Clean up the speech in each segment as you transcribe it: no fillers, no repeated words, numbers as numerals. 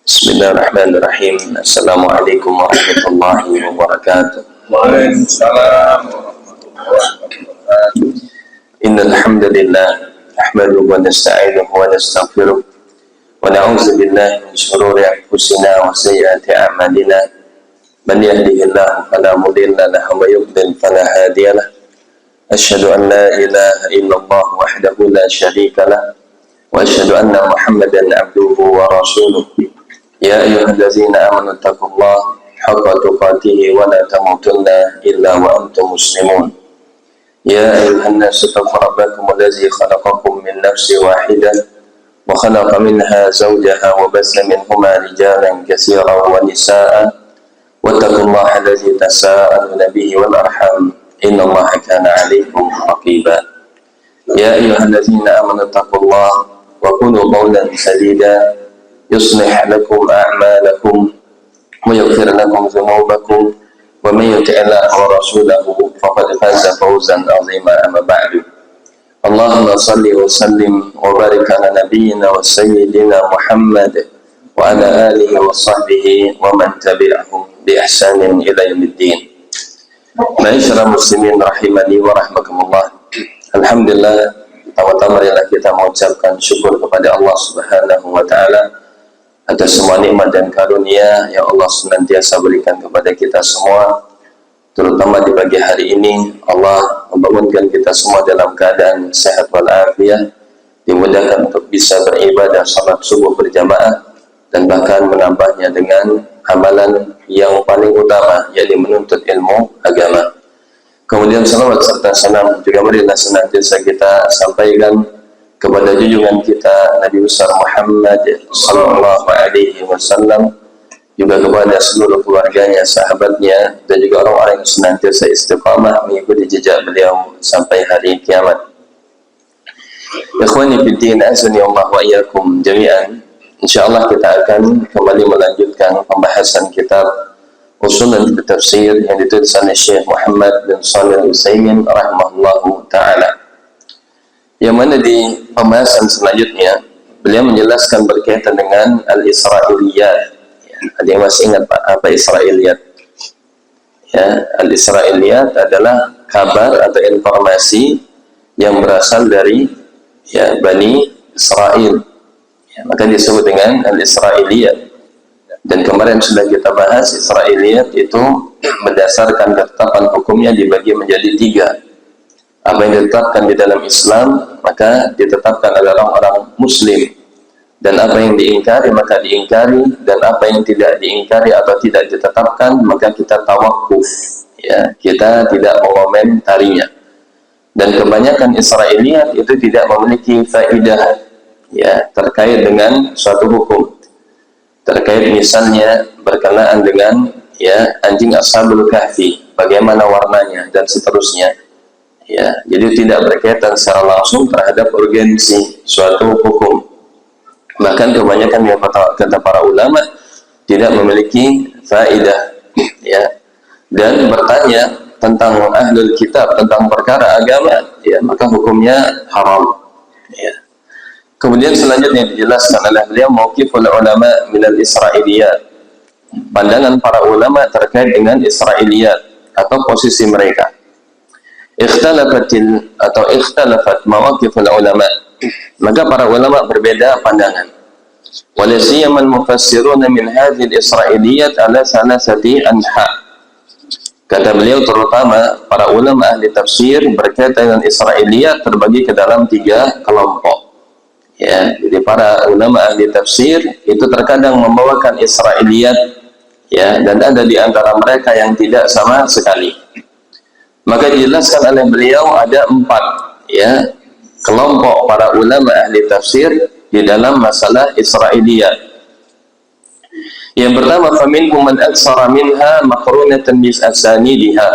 Bismillahirrahmanirrahim. Assalamualaikum warahmatullahi wabarakatuh. Waalaikumsalam warahmatullahi wabarakatuh. Innal hamdalillah nahmaduhu wa nasta'inuhu wa nastaghfiruh wa na'udzu billahi min shururi anfusina wa sayyiati a'malina. Man yahdihillahu fala mudilla lahu wa yudlil fala hadiya lahu. Asyhadu an la ilaha illallah wahdahu la syarika lahu wa asyhadu anna Muhammadan abduhu wa rasuluh. Ya ayyuhallazina amanu taqullaha haqqa tuqatih wa la tamutunna illa wa antum muslimun. Ya ayyuhan nasu taqu rabbakum allazi khalaqakum min nafsin wahidah wa khalaqa minha zawjaha wa bassa minhuma rijalan katsiran wa nisaa'a wattaqullaha allazi tasaaluna bihi wal arham innallaha kana 'alaykum raqiba. Ya ayyuhallazina amanu taqullaha wa qulu qawlan sadida يصلح لكم أعمالكم ويغفر لكم ذنوبكم ومن يطع الله ورسوله فقد فاز فوزا عظيما. أما بعد اللهم صل وسلم وبارك على نبينا وسيدنا محمد وعلى آله وصحبه ومن تبعهم بإحسان إلى يوم الدين. Ma'asyiral muslimin rahimani wa rahmakumullah. Alhamdulillah, pertama-tama marilah kita mengucapkan syukur kepada Allah Subhanahu wa taala atas semua nikmat dan karunia yang Allah senantiasa berikan kepada kita semua, terutama di pagi hari ini. Allah membangunkan kita semua dalam keadaan sehat walafiat, dimudahkan untuk bisa beribadah salat subuh berjamaah, dan bahkan menambahnya dengan amalan yang paling utama, yaitu menuntut ilmu agama. Kemudian salawat serta salam juga marilah senantiasa kita sampaikan kepada junjungan kita Nabi besar Muhammad sallallahu alaihi wasallam, juga kepada seluruh keluarganya, sahabatnya, dan juga orang-orang yang senantiasa istiqamah mengikuti jejak beliau sampai hari kiamat. Ikhwani fiddin, azani Allah wa iyyakum jami'an. Insyaallah kita akan kembali melanjutkan pembahasan kitab Ushul Tafsir yang ditulis oleh Syekh Muhammad bin Shalih Al-Utsaimin rahimahullahu taala. Yang mana di pembahasan selanjutnya beliau menjelaskan berkaitan dengan al-Israiliyat. Ya, ada yang masih ingat Pak apa Israiliyat? Ya, al-Israiliyat adalah kabar atau informasi yang berasal dari Bani Israel. Ya, maka disebut dengan al-Israiliyat. Dan kemarin sudah kita bahas Israiliyat itu berdasarkan ketetapan hukumnya dibagi menjadi 3. Apa yang ditetapkan di dalam Islam maka ditetapkan oleh orang-orang Muslim, dan apa yang diingkari maka diingkari, dan apa yang tidak diingkari atau tidak ditetapkan maka kita tawakuf, ya, kita tidak mengomentarinya. Dan kebanyakan Israiliyat itu tidak memiliki faedah, ya, terkait dengan suatu hukum, terkait misalnya berkenaan dengan anjing Ashabul Kahfi, bagaimana warnanya dan seterusnya. Ya, jadi tidak berkaitan secara langsung terhadap urgensi suatu hukum. Bahkan kebanyakan yang kata para ulama tidak memiliki faedah, ya. Dan bertanya tentang ahlul kitab, tentang perkara agama, ya, maka hukumnya haram. Ya. Kemudian selanjutnya dijelaskan oleh beliau mauqiful ulama minal Israiliyat. Pandangan para ulama terkait dengan Israiliyat atau posisi mereka. Ikhtalafat mawaqiful ulama, maka para ulama berbeda pandangan. Wala siyaman mufassiruna min hadhihi al-israiliyat ala salasati anha. Kata beliau terutama para ulama ahli tafsir berkaitan dengan Israiliyat terbagi ke dalam 3 kelompok. Ya, jadi para ulama ahli tafsir itu terkadang membawakan Israiliyat, ya, dan ada di antara mereka yang tidak sama sekali. Maka dijelaskan oleh beliau ada 4 kelompok para ulama ahli tafsir di dalam masalah Israiliyat. Yang pertama, faminhum man aksara minha maqrunatan bis asanidiha.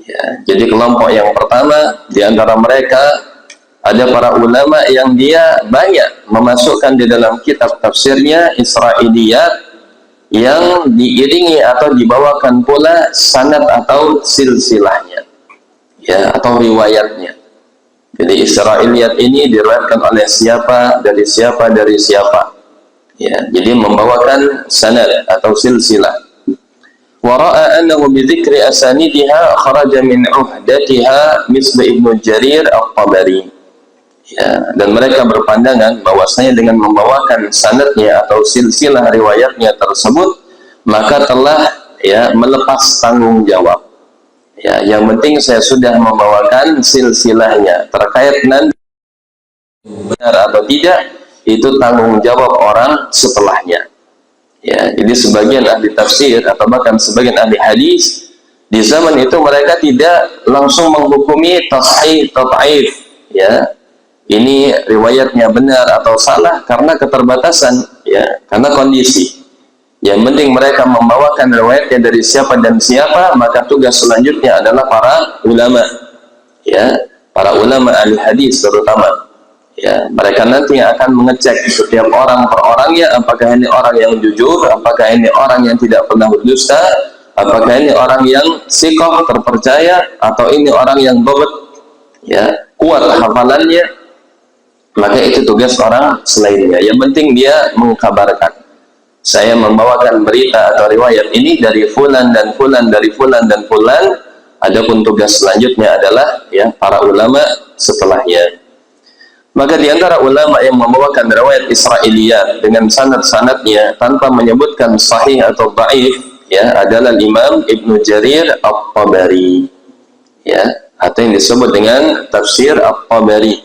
Ya, jadi kelompok yang pertama di antara mereka ada para ulama yang dia banyak memasukkan di dalam kitab tafsirnya Israiliyat yang diiringi atau dibawakan pula sanad atau silsilahnya, ya, atau riwayatnya. Jadi Israiliyat ini diriwayatkan oleh siapa dari siapa dari siapa. Ya, jadi membawakan sanad atau silsilah. Wa ra'a annahu bi dzikri asanidiha kharaja min uhdatiha misl Ibnu Jarir At-Tabari. Ya, dan mereka berpandangan bahwasanya dengan membawakan sanadnya atau silsilah riwayatnya tersebut maka telah ya melepas tanggung jawab. Ya, yang penting saya sudah membawakan silsilahnya, terkait nanti benar atau tidak itu tanggung jawab orang setelahnya. Ya, jadi sebagian ahli tafsir atau bahkan sebagian ahli hadis di zaman itu mereka tidak langsung menghukumi tashih tad'if, ya. Ini riwayatnya benar atau salah karena keterbatasan, ya, karena kondisi. Yang penting mereka membawakan riwayatnya dari siapa dan siapa, maka tugas selanjutnya adalah para ulama, ya, para ulama ahli hadis terutama. Ya, mereka nanti akan mengecek setiap orang per orangnya, apakah ini orang yang jujur, apakah ini orang yang tidak pernah berdusta, apakah ini orang yang sikoh terpercaya, atau ini orang yang bobot, ya, kuat hafalannya. Maka itu tugas orang selainnya. Yang penting dia mengkabarkan, saya membawakan berita atau riwayat ini dari fulan dan fulan, dari fulan dan fulan. Adapun tugas selanjutnya adalah ya para ulama setelahnya. Maka di antara ulama yang membawakan riwayat Israiliyat dengan sanad-sanadnya tanpa menyebutkan sahih atau dhaif, ya, adalah Imam Ibnu Jarir At-Tabari, ya, atau yang disebut dengan tafsir At-Tabari,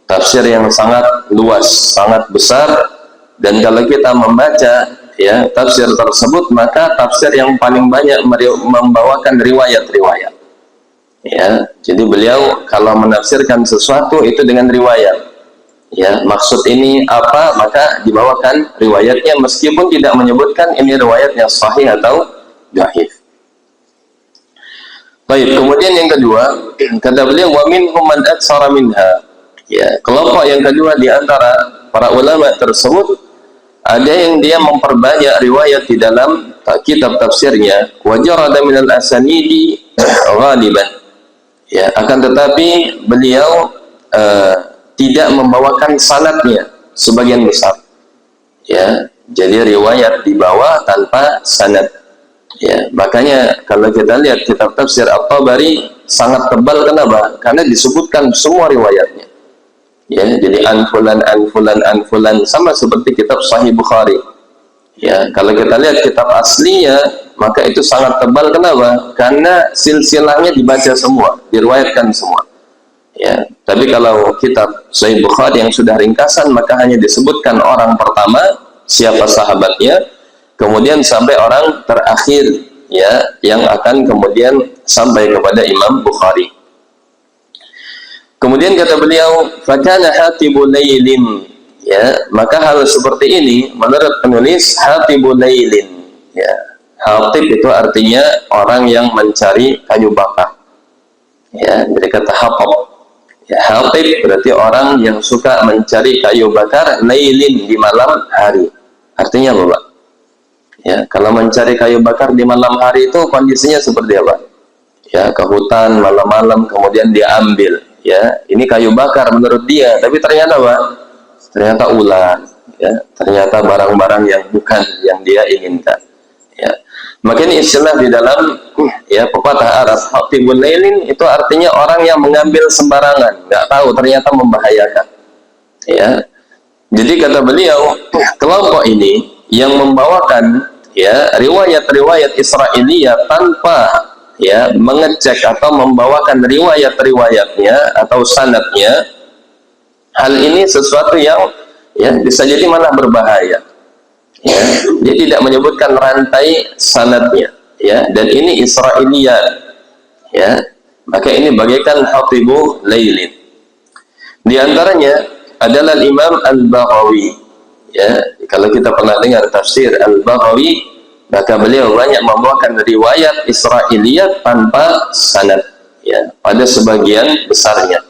tafsir yang sangat luas, sangat besar. Dan kalau kita membaca ya tafsir tersebut, maka tafsir yang paling banyak membawakan riwayat-riwayat. Ya, jadi beliau kalau menafsirkan sesuatu itu dengan riwayat. Ya, maksud ini apa, maka dibawakan riwayatnya meskipun tidak menyebutkan ini riwayatnya sahih atau dhaif. Baik, kemudian yang kedua, kata beliau wa minhum man aksara minha. Ya, kelompok yang kedua di antara para ulama tersebut ada yang dia memperbanyak riwayat di dalam kitab tafsirnya, wa jarada min al-asanidi ghaliban. Ya, akan tetapi beliau tidak membawakan sanadnya sebagian besar. Ya, jadi riwayat dibawa tanpa sanad. Ya, makanya kalau kita lihat kitab tafsir At-Tabari sangat tebal. Kenapa? Karena disebutkan semua riwayatnya. Ya, jadi an-fulan sama seperti kitab Sahih Bukhari. Ya, kalau kita lihat kitab aslinya, maka itu sangat tebal. Kenapa? Karena silsilahnya dibaca semua, diriwayatkan semua. Ya, tapi kalau kitab Sahih Bukhari yang sudah ringkasan, maka hanya disebutkan orang pertama, siapa sahabatnya, kemudian sampai orang terakhir, ya, yang akan kemudian sampai kepada Imam Bukhari. Kemudian kata beliau, fakana hatibul lailin. Ya, maka hal seperti ini menurut penulis hatibul lailin. Ya, hatib itu artinya orang yang mencari kayu bakar. Ya, dari kata hatab. Ya, hatib berarti orang yang suka mencari kayu bakar lailin, di malam hari. Artinya apa, Pak? Ya, kalau mencari kayu bakar di malam hari itu kondisinya seperti apa? Ya, ke hutan malam-malam kemudian diambil. Ya, ini kayu bakar menurut dia, tapi ternyata apa? Ternyata ular, ya, ternyata barang-barang yang bukan yang dia inginkan. Ya, makanya istilah di dalam ya pepatah Arab hatibul lailin itu artinya orang yang mengambil sembarangan, nggak tahu, ternyata membahayakan. Ya, jadi kata beliau kelompok ini yang membawakan ya riwayat-riwayat Israiliyah tanpa ya mengecek atau membawakan riwayat-riwayatnya atau sanadnya. Hal ini sesuatu yang ya bisa jadi malah berbahaya. Ya, dia tidak menyebutkan rantai sanadnya, ya, dan ini Israiliyat, ya, maka ini bagaikan hatibu lailin. Di antaranya adalah Imam Al-Baghawi. Ya, kalau kita pernah dengar tafsir Al-Baghawi, maka beliau banyak membawakan riwayat Israiliyat tanpa sanad, ya, pada sebagian besarnya.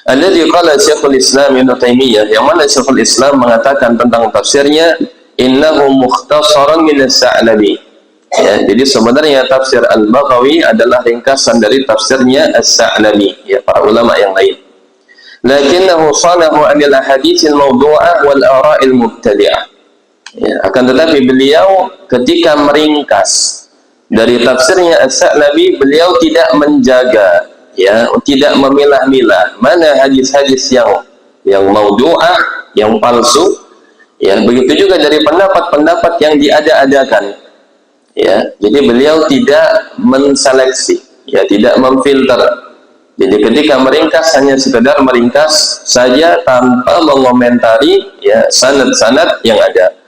Alladzi qala Syekhul Islam Ibnu Taimiyah, yang mana Syekhul Islam mengatakan tentang tafsirnya, innahu mukhtasarun min as-Sa'labi. Ya, jadi sebenarnya tafsir Al-Baghawi adalah ringkasan dari tafsirnya As-Sa'labi, ya, para ulama yang lain. lakinnahu salahu 'anil ahaditsil mawdu'ah wal ara'il mubtadi'ah. Ya, akan tetapi beliau ketika meringkas dari tafsirnya As-Sa'labi, beliau tidak menjaga, ya, tidak memilah-milah mana hadis-hadis yang maudu'ah, yang palsu, ya, begitu juga dari pendapat-pendapat yang diada-adakan, ya. Jadi beliau tidak menseleksi, ya, tidak memfilter. Jadi ketika meringkas hanya sekedar meringkas saja tanpa mengomentari, ya, sanad-sanad yang ada.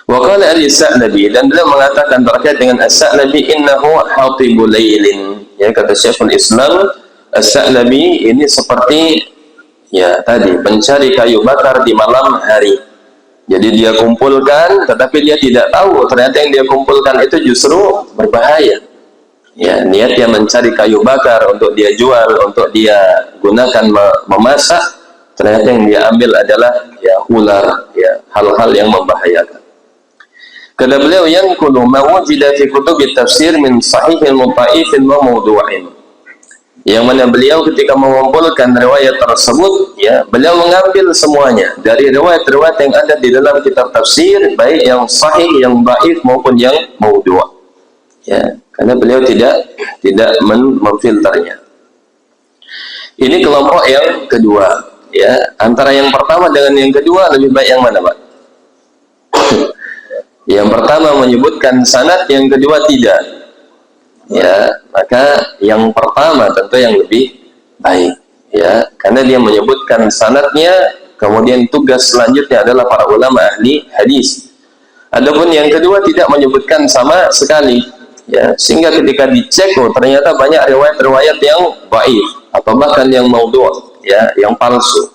Wa qala al-Sa'labi, dan beliau mengatakan terkait dengan As-Sa'labi, innahu hatibul lailin. Ya, kata Syekhul Islam, As-Sa'labi ini seperti, ya, tadi pencari kayu bakar di malam hari. Jadi dia kumpulkan, tetapi dia tidak tahu ternyata yang dia kumpulkan itu justru berbahaya. Ya, niat dia mencari kayu bakar untuk dia jual, untuk dia gunakan memasak, ternyata yang dia ambil adalah, ya, ular, ya, hal-hal yang membahayakan. Kata beliau, yang kullu ma wujida fi kutubi tafsir min sahihil muta'ifin wa mawdu'in. Yang mana beliau ketika mengumpulkan riwayat tersebut, ya, beliau mengambil semuanya dari riwayat-riwayat yang ada di dalam kitab tafsir, baik yang sahih, yang dhaif maupun yang mawdu'. Ya, karena beliau tidak memfilternya. Ini kelompok yang kedua, ya. Antara yang pertama dengan yang kedua lebih baik yang mana, Pak? Yang pertama menyebutkan sanad, yang kedua tidak. Ya, maka yang pertama tentu yang lebih baik, ya, karena dia menyebutkan sanadnya, kemudian tugas selanjutnya adalah para ulama ahli hadis. Adapun yang kedua tidak menyebutkan sama sekali, ya, sehingga ketika dicek, oh, ternyata banyak riwayat-riwayat yang dhaif atau bahkan yang maudhu', ya, yang palsu.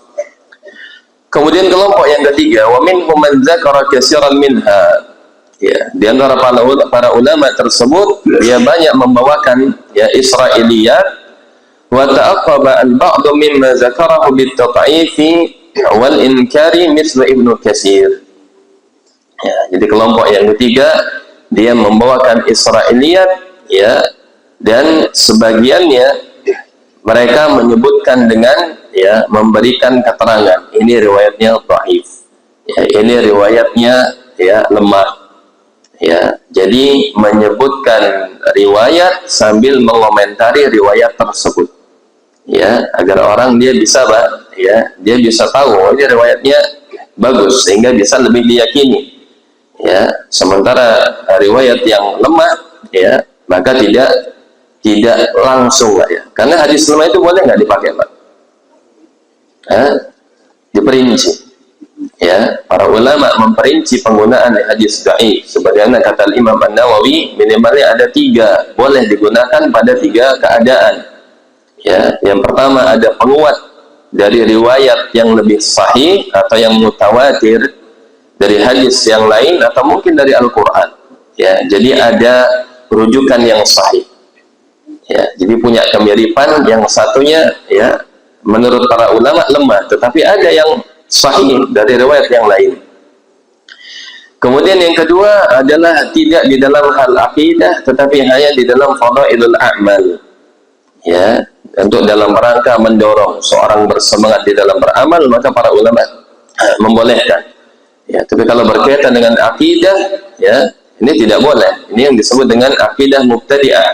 Kemudian kelompok yang ketiga, wa minhum man dzakara katsiran minha. Ya, di antara para ulama tersebut, dia banyak membawakan, ya, Israiliyat, wa ta'aqqaba al-ba'd mimma zakarahu bit-tad'ifi wal inkari misla Ibnu Katsir. Ya, jadi kelompok yang ketiga dia membawakan Israiliyat, ya, dan sebagiannya mereka menyebutkan dengan, ya, memberikan keterangan ini riwayatnya dhaif, ya, ini riwayatnya, ya, lemah. Ya, jadi menyebutkan riwayat sambil mengomentari riwayat tersebut, ya, agar orang dia bisa, Pak, ya, dia bisa tahu, oh, ini riwayatnya bagus sehingga bisa lebih diyakini, ya. Sementara riwayat yang lemah, ya, maka tidak langsung, ya, karena hadis lemah itu boleh nggak dipakai, Pak? Diperinci. Ya, para ulama memperinci penggunaan hadis dhaif. Sebagaimana kata Imam An-Nawawi, minimalnya ada 3, boleh digunakan pada 3 keadaan. Ya, yang pertama ada penguat dari riwayat yang lebih sahih atau yang mutawatir dari hadis yang lain atau mungkin dari Al-Qur'an. Ya, jadi ada rujukan yang sahih. Ya, jadi punya kemiripan, yang satunya, ya, menurut para ulama lemah, tetapi ada yang sahih dari riwayat yang lain. Kemudian yang kedua adalah tidak di dalam hal akidah, tetapi hanya di dalam fadailul a'mal, ya, untuk dalam rangka mendorong seorang bersemangat di dalam beramal, maka para ulama membolehkan, ya. Tapi kalau berkaitan dengan akidah, ya, ini tidak boleh. Ini yang disebut dengan akidah mubtadi'ah,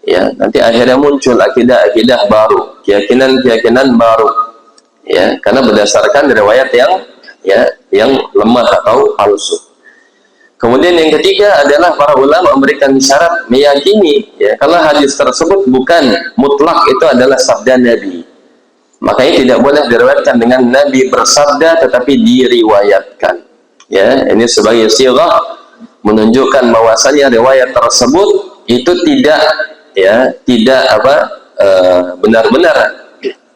ya. Nanti akhirnya muncul akidah-akidah baru, keyakinan-keyakinan baru, ya, karena berdasarkan riwayat yang lemah atau palsu. Kemudian yang ketiga adalah para ulama memberikan syarat, meyakini, ya, kalau hadis tersebut bukan mutlak itu adalah sabda Nabi, makanya tidak boleh diriwayatkan dengan Nabi bersabda tetapi diriwayatkan, ya. Ini sebagai sirah menunjukkan bahwasanya riwayat tersebut itu tidak benar-benar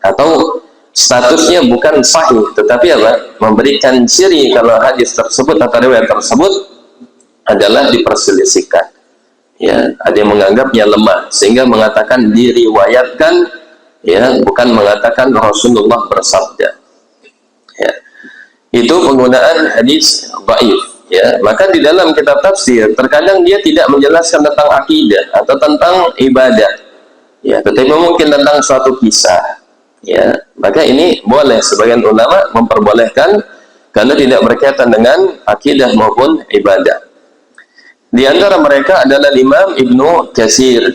atau statusnya bukan sahih, tetapi memberikan ciri kalau hadis tersebut atau riwayat tersebut adalah diperselisihkan. Ya, ada yang menganggapnya lemah sehingga mengatakan diriwayatkan, ya, bukan mengatakan Rasulullah bersabda. Ya. Itu penggunaan hadis dhaif, ya. Maka di dalam kitab tafsir terkadang dia tidak menjelaskan tentang akidah atau tentang ibadah. ya, tetapi mungkin tentang suatu kisah, ya, maka ini boleh. Sebagian ulama memperbolehkan karena tidak berkaitan dengan akidah maupun ibadah. Di antara mereka adalah Imam Ibnu Katsir,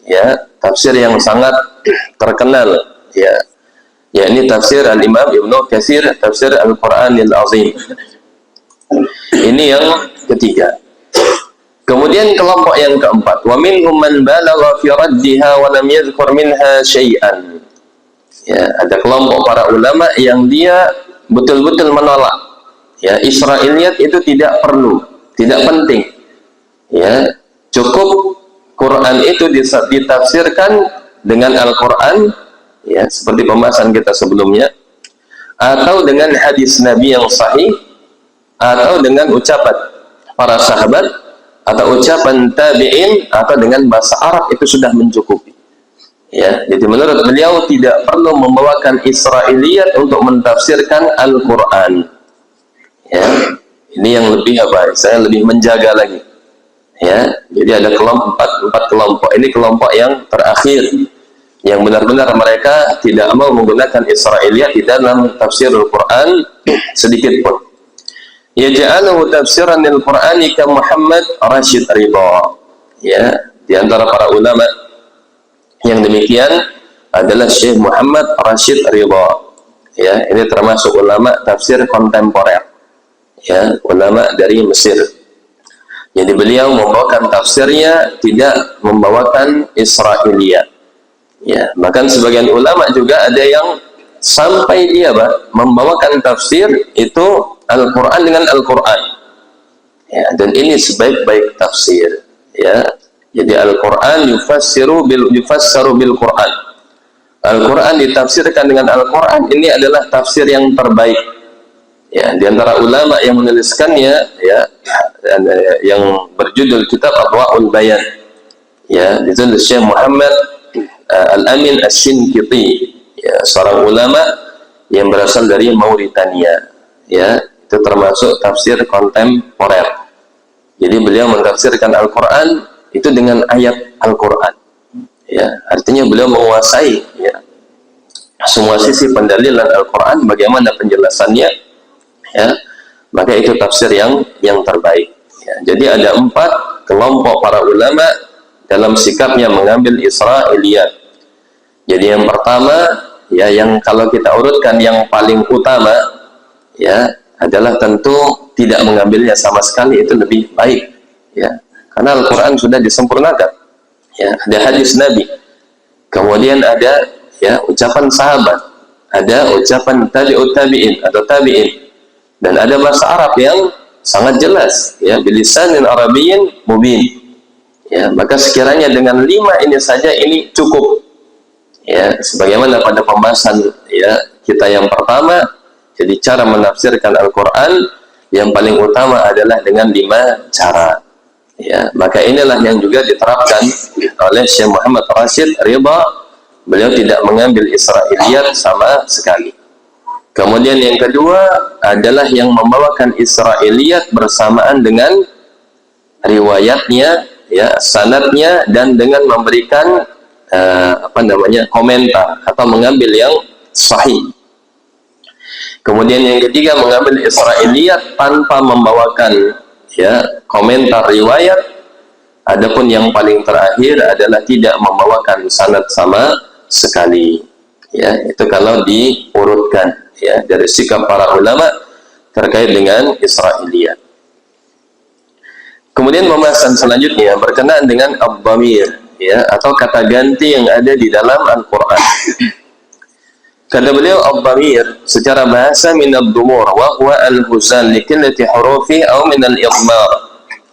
ya, tafsir yang sangat terkenal, ya, yakni tafsir Al-Imam Ibnu Katsir, tafsir Al-Qur'anil Azim. Ini yang ketiga. Kemudian kelompok yang keempat, wa minhum man balagha fi raddiha wa lam yadhkur minha syai'an. Ya, ada kelompok para ulama yang dia betul-betul menolak. Ya, Israiliyat itu tidak perlu, tidak penting. Ya, cukup Quran itu ditafsirkan dengan Al-Quran, ya, seperti pembahasan kita sebelumnya, atau dengan hadis Nabi yang sahih, atau dengan ucapan para sahabat, atau ucapan tabi'in, atau dengan bahasa Arab, itu sudah mencukupi. Ya, jadi menurut beliau tidak perlu membawakan Israiliyat untuk mentafsirkan Al-Quran. Ya, ini yang lebih apa? Saya lebih menjaga lagi. Ya, jadi ada empat kelompok. Ini kelompok yang terakhir, yang benar-benar mereka tidak mau menggunakan Israiliyat di dalam tafsir Al-Quran sedikit pun. Yaj'aluhu tafsiran al-Qur'ani ka Muhammad Rashid Ridha. Ya, di antara para ulama yang demikian adalah Syekh Muhammad Rashid Ridha. Ya, ini termasuk ulama tafsir kontemporer. Ya, ulama dari Mesir. Jadi beliau membawakan tafsirnya, tidak membawakan Israiliyat. Ya, bahkan sebagian ulama juga ada yang sampai dia membawakan tafsir itu Al-Quran dengan Al-Quran. Ya, dan ini sebaik-baik tafsir. Ya, jadi Al-Quran yufassaru bil Quran. Al-Quran ditafsirkan dengan Al-Quran. Ini adalah tafsir yang terbaik. Ya, di antara ulama yang menuliskannya, ya, yang berjudul kitab Adwa'ul Bayan, ya, ditulis Syekh Muhammad Al-Amin Asy-Shinqiti, ya, seorang ulama yang berasal dari Mauritania. Ya, itu termasuk tafsir kontemporer. Jadi beliau mentafsirkan Al-Quran itu dengan ayat Al-Quran. Ya, artinya beliau menguasai, ya, semua sisi pendalilan Al-Quran, bagaimana penjelasannya. Ya, maka itu tafsir yang terbaik. Ya, jadi ada 4 kelompok para ulama dalam sikapnya mengambil Israiliyat. Jadi yang pertama, ya, yang kalau kita urutkan yang paling utama, ya, adalah tentu tidak mengambilnya sama sekali, itu lebih baik. Ya, karena Al-Quran sudah disempurnakan. Ya, ada hadis Nabi, kemudian ada, ya, ucapan sahabat, ada ucapan tabi'ut tabi'in atau tabi'in, dan ada bahasa Arab yang sangat jelas, ya, bilisanin Arabiyyin mubin. Ya, maka sekiranya dengan 5 ini saja ini cukup. Ya, sebagaimana pada pembahasan, ya, kita yang pertama, jadi cara menafsirkan Al-Quran yang paling utama adalah dengan 5 cara. Ya, maka inilah yang juga diterapkan oleh Syekh Muhammad Rashid Ridha. Beliau tidak mengambil Israiliyat sama sekali. Kemudian yang kedua adalah yang membawakan Israiliyat bersamaan dengan riwayatnya, ya, sanadnya, dan dengan memberikan komentar atau mengambil yang sahih. Kemudian yang ketiga mengambil Israiliyat tanpa membawakan, ya, komentar riwayat. Adapun yang paling terakhir adalah tidak membawakan sanad sama sekali. Ya, itu kalau diurutkan, ya, dari sikap para ulama terkait dengan Israiliyat. Kemudian pembahasan selanjutnya berkenaan dengan ad-dhamir, ya, atau kata ganti yang ada di dalam Al-Quran. Kata beliau, ad-dhamir secara bahasa min ad-dhumur wa huwa al-huzan li qillati hurufi aw min al-idmar.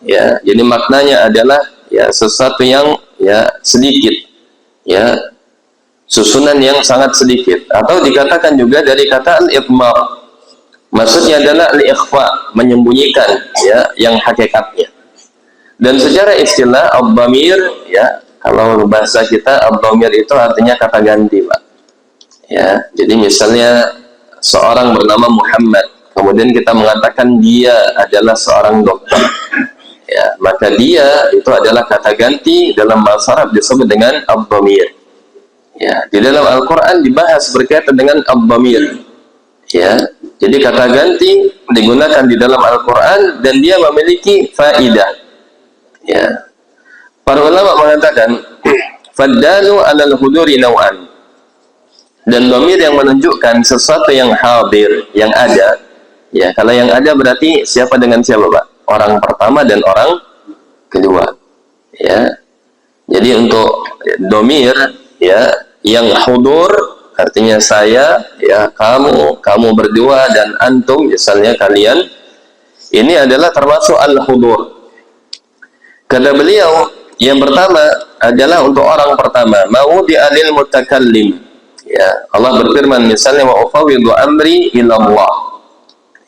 Ya, jadi maknanya adalah, ya, sesuatu yang, ya, sedikit, ya, susunan yang sangat sedikit, atau dikatakan juga dari kata al-idmar. Maksudnya adalah al-ikhfa, menyembunyikan, ya, yang hakikatnya. Dan secara istilah ad-dhamir, ya, kalau bahasa kita ad-dhamir itu artinya kata ganti, Pak. Ya, jadi misalnya seorang bernama Muhammad, kemudian kita mengatakan dia adalah seorang dokter. Ya, maka dia itu adalah kata ganti dalam bahasa Arab disebut dengan ad-dhamir. Ya, di dalam Al-Quran dibahas berkaitan dengan ad-dhamir. Ya, jadi kata ganti digunakan di dalam Al-Quran dan dia memiliki faidah. Ya, para ulama mengatakan faddalu alal huduri naw'an, dan dhamir yang menunjukkan sesuatu yang hadir, yang ada. Ya, kalau yang ada berarti siapa dengan siapa, Pak? Orang pertama dan orang kedua. Ya, jadi untuk dhamir ya yang hudur artinya saya, ya kamu berdua dan antum, misalnya kalian, ini adalah termasuk al-hudur. Kata beliau yang pertama adalah untuk orang pertama, mawudi alil mutakallim. Ya, Allah berfirman misalnya wa ufawwidu amri ila Allah.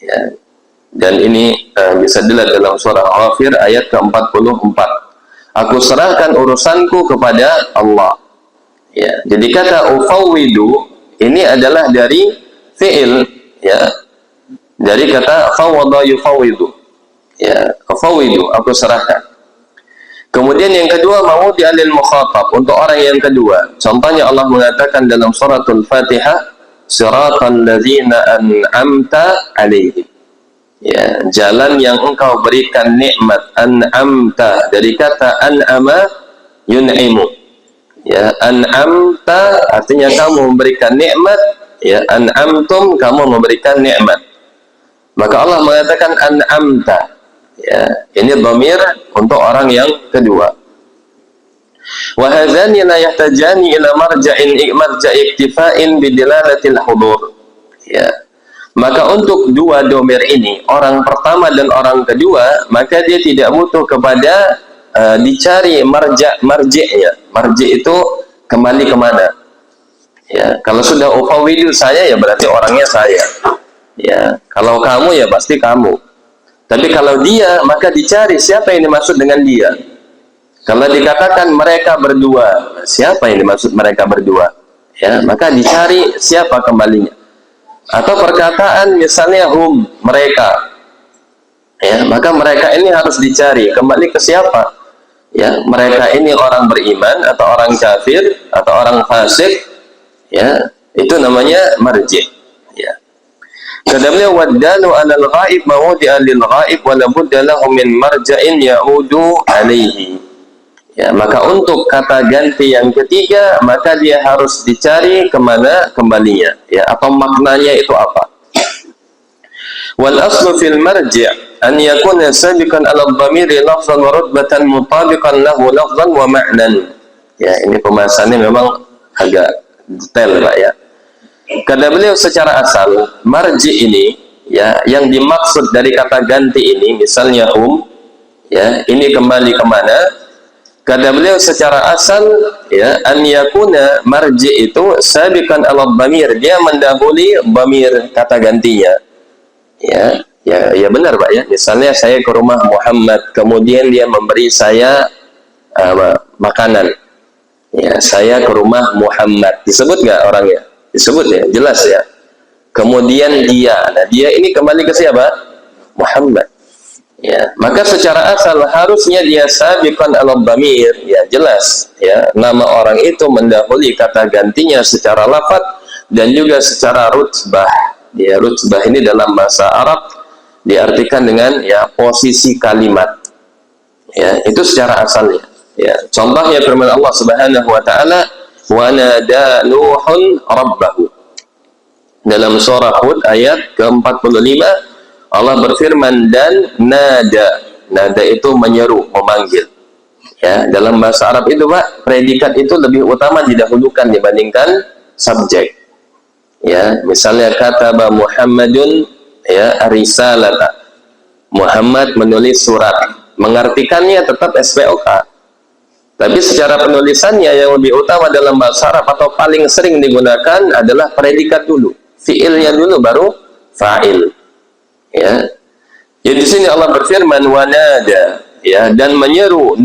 Ya, dan ini bisa dilihat dalam surah Ghafir ayat ke-44. Aku serahkan urusanku kepada Allah. Ya, jadi kata ufawwidu ini adalah dari fi'il, ya, dari kata fawwada yufawwidu. Ya, ufawwidu, aku serahkan. Kemudian yang kedua, mawudi alil mukhatab, untuk orang yang kedua. Contohnya Allah mengatakan dalam suratul Fatihah, siratal ladzina an'amta alaihim. Ya, jalan yang engkau berikan nikmat, an'amta, dari kata an'ama yun'imu. Ya, an'amta artinya kamu memberikan nikmat, ya, an'amtum kamu memberikan nikmat. Maka Allah mengatakan an'amta. Ya, ini dhamir untuk orang yang kedua. Wa hadzani la yahtajani ila marja'in iktifa'in bidilalatil hudur. Ya. Maka untuk dua dhamir ini, orang pertama dan orang kedua, maka dia tidak butuh kepada dicari marji'nya. Marji' itu kembali kemana? Ya, kalau sudah ufawwidu saya, ya berarti orangnya saya. Ya, kalau kamu, ya pasti kamu. Tapi kalau dia, maka dicari siapa yang dimaksud dengan dia. Kalau dikatakan mereka berdua, siapa yang dimaksud mereka berdua? Ya, maka dicari siapa kembalinya. Atau perkataan misalnya hum, mereka. Ya, maka mereka ini harus dicari kembali ke siapa? Ya, mereka ini orang beriman atau orang kafir atau orang fasik, ya, itu namanya marji'. Ya. Kata beliau waddalu 'alal ghaib mawdi'a lil ghaib wa la budda lahu min marja'in ya'udu 'alaihi. Ya, maka untuk kata ganti yang ketiga, maka dia harus dicari kemana kembalinya, ya, atau maknanya itu apa. Wal aslu fil marji' an yakuna sabiqan ala dhamiri lafzan wa rutbatan mutabiqan lahu lafzan wa ma'nan. Ya, ini pembahasannya memang agak detail, Pak, ya. Kata beliau secara asal, marji' ini, ya, yang dimaksud dari kata ganti ini, misalnya ya, ini kembali kemana? Kata beliau secara asal, ya, an yakuna marji' itu sabiqan ala dhamir, dia mendahului dhamir kata gantinya. Ya benar, Pak, ya. Misalnya saya ke rumah Muhammad, kemudian dia memberi saya makanan. Ya, saya ke rumah Muhammad. Disebut nggak orangnya? Disebut, ya, jelas, ya. Kemudian dia, nah dia ini kembali ke siapa? Muhammad. Ya, maka secara asal harusnya dia sabiqan ala dhamir, ya, jelas, ya, nama orang itu mendahului kata gantinya secara lafaz dan juga secara rutbah. Ya, rutbah ini dalam bahasa Arab diartikan dengan, ya, posisi kalimat. Ya, itu secara asalnya. Ya, contohnya firman Allah Subhanahu wa taala, wa nada nuhun rabbahu. Dalam surah Hud ayat ke-45 Allah berfirman, dan nada itu menyeru, memanggil. Ya, dalam bahasa Arab itu, Pak, predikat itu lebih utama didahulukan dibandingkan subjek. Ya, misalnya kataba Muhammadun, ya, risalata. Muhammad menulis surat. Mengartikannya tetap SPOK. Tapi secara penulisannya yang lebih utama dalam bahasa Arab atau paling sering digunakan adalah predikat dulu. Fi'ilnya dulu baru fa'il. Ya. Jadi di sini Allah berfirman wanada, ya, dan menyeru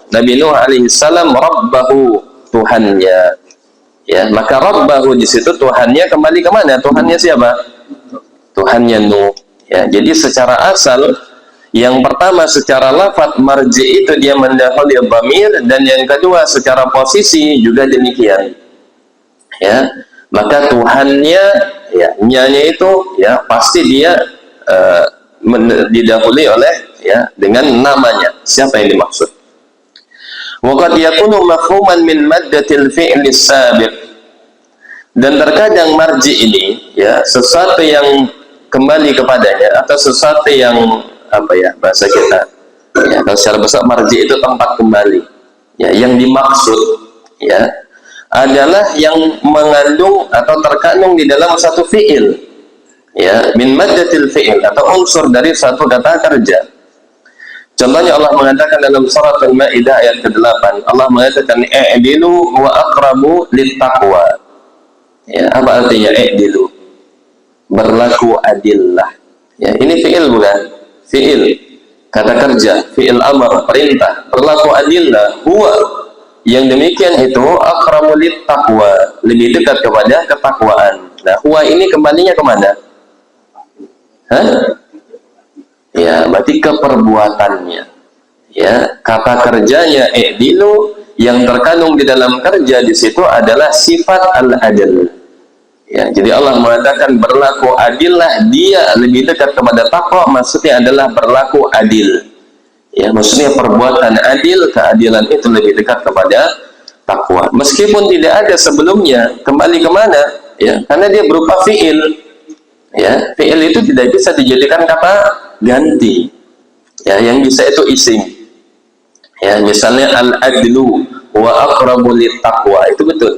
Nabi Nuh alaihissalam rabbahu, Tuhannya. Ya, maka rabbahu di situ Tuhannya kembali ke mana? Tuhannya siapa? Tuhannya Nuh. Ya, jadi secara asal yang pertama secara lafaz marji itu dia mendahului dhamir, dan yang kedua secara posisi juga demikian. ya, maka Tuhannya, ya, nyanya itu, ya, pasti dia didahului oleh, ya, dengan namanya. Siapa yang dimaksud? Wa qad yakunu mafhuman min maddatil fi'li sabiq. Dan terkadang marji ini, ya, sesuatu yang kembali kepadanya, atau sesuatu yang, apa ya, bahasa kita, ya, kalau secara besar marji itu tempat kembali, ya, yang dimaksud, ya, adalah yang mengandung atau terkandung di dalam satu fi'il, ya, min maddatil fi'il, atau unsur dari satu kata kerja. Contohnya Allah mengatakan dalam surat Al-Maidah ayat ke-8, Allah mengatakan i'dilu wa aqrabu littaqwa. Ya, apa artinya i'dilu? Berlaku adillah. Ya, ini fi'il bukan? Fi'il, kata kerja, fi'il amr, perintah. Berlaku adillah, huwa, yang demikian itu aqrabu littaqwa, lebih dekat kepada ketakwaan. Nah, huwa ini kembalinya kemana? Hah? Ya, berarti ke perbuatannya. Ya, kata kerjanya i'dilu, yang terkandung di dalam kerja di situ adalah sifat al-adl. Ya, jadi Allah mengatakan berlaku adillah, dia lebih dekat kepada takwa, maksudnya adalah berlaku adil. Ya, maksudnya perbuatan adil, keadilan itu lebih dekat kepada takwa. Meskipun tidak ada sebelumnya, kembali kemana? Ya, karena dia berupa fi'il. Ya, fi'il itu tidak bisa dijadikan kata ganti. Ya, yang bisa itu isim. Ya, misalnya al-adlu wa aqrabu littaqwa, itu betul.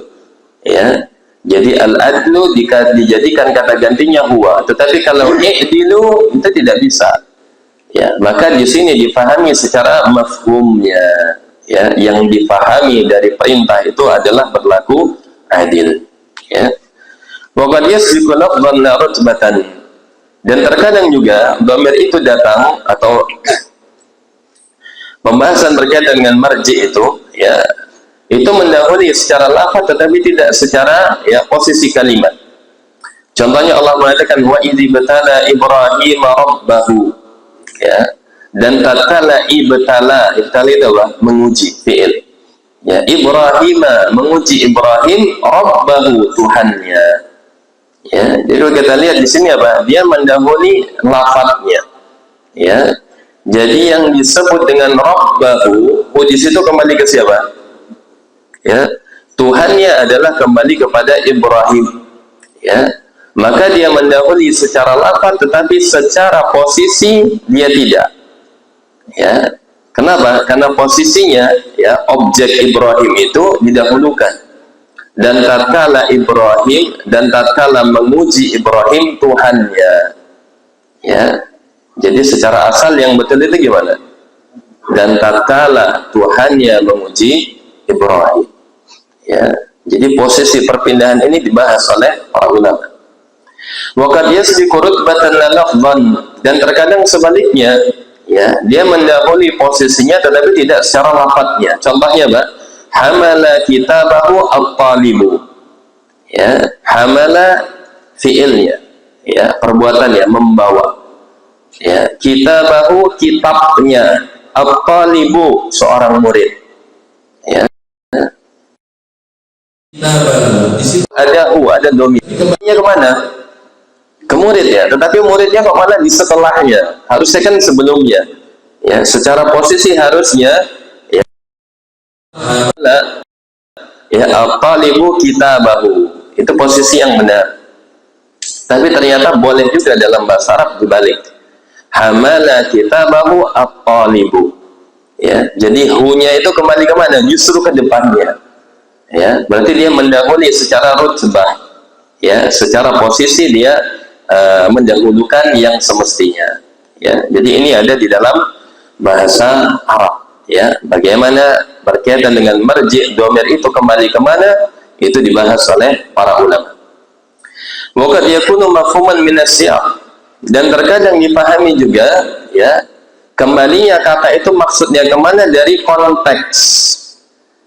Ya. Jadi al-adlu dijadikan kata gantinya huwa, tetapi kalau i'dilu itu tidak bisa. Ya, maka di sini difahami secara mafhumnya. Ya, yang difahami dari perintah itu adalah berlaku adil. Ya. Wa qad yasbiqu lafdhan la rutbatan. Dan terkadang juga dhamir itu datang, atau pembahasan berkaitan dengan marji itu, ya, itu mendahului secara lafaz tetapi tidak secara, ya, posisi kalimat. Contohnya Allah mengatakan wa idzi batala Ibrahim rabbahu, ya, dan tatkala ibtala itu adalah menguji, fi'il. Ya, Ibrahim menguji Ibrahim rabbahu, Tuhannya. Ya, jadi kalau kita lihat di sini apa? Dia mendahului lafaznya. Ya. Jadi yang disebut dengan rabbahu, di situ kembali ke siapa? Ya, Tuhannya adalah kembali kepada Ibrahim. Ya, maka dia mendahului secara lafaz, tetapi secara posisi dia tidak. Ya, kenapa? Karena posisinya, ya, objek Ibrahim itu didahulukan. Dan tatkala Ibrahim, dan tatkala menguji Ibrahim Tuhannya. Ya, jadi secara asal yang betul itu gimana? Dan tatkala Tuhannya menguji Ibrahim. Ya, jadi posisi perpindahan ini dibahas oleh para ulama. Wa qad yasbiqu rutbatan la lafdhan, dan terkadang sebaliknya, ya, dia mendahului posisinya tetapi tidak secara lafadznya. Contohnya apa? Hamala kitabahu at-talibu. Ya, hamala fi'ilnya, ya, perbuatannya, membawa. Ya, kitabahu, kitabnya, at-talibu, seorang murid. Ya. Ada ada domir. Kembalinya kemana? Ke murid, ya. Tetapi muridnya kok malah di setelahnya? Harusnya kan sebelumnya. Ya, secara posisi harusnya, ya, ya, at-talibu kitabahu. Itu posisi yang benar. Tapi ternyata boleh juga dalam bahasa Arab dibalik. Hamala kitabahu at-talibu. Ya, jadi hu-nya itu kembali kemana? Justru ke depannya. Ya, berarti dia mendahului secara rutbah, ya, secara posisi dia mendahulukan yang semestinya. Ya, jadi ini ada di dalam bahasa Arab. Ya, bagaimana berkaitan dengan marji' dhamir itu kembali kemana, itu dibahas oleh para ulama. Wa qad yakunu mafhuman min as-siyaq, dan terkadang dipahami juga, ya, kembalinya kata itu maksudnya kemana dari konteks.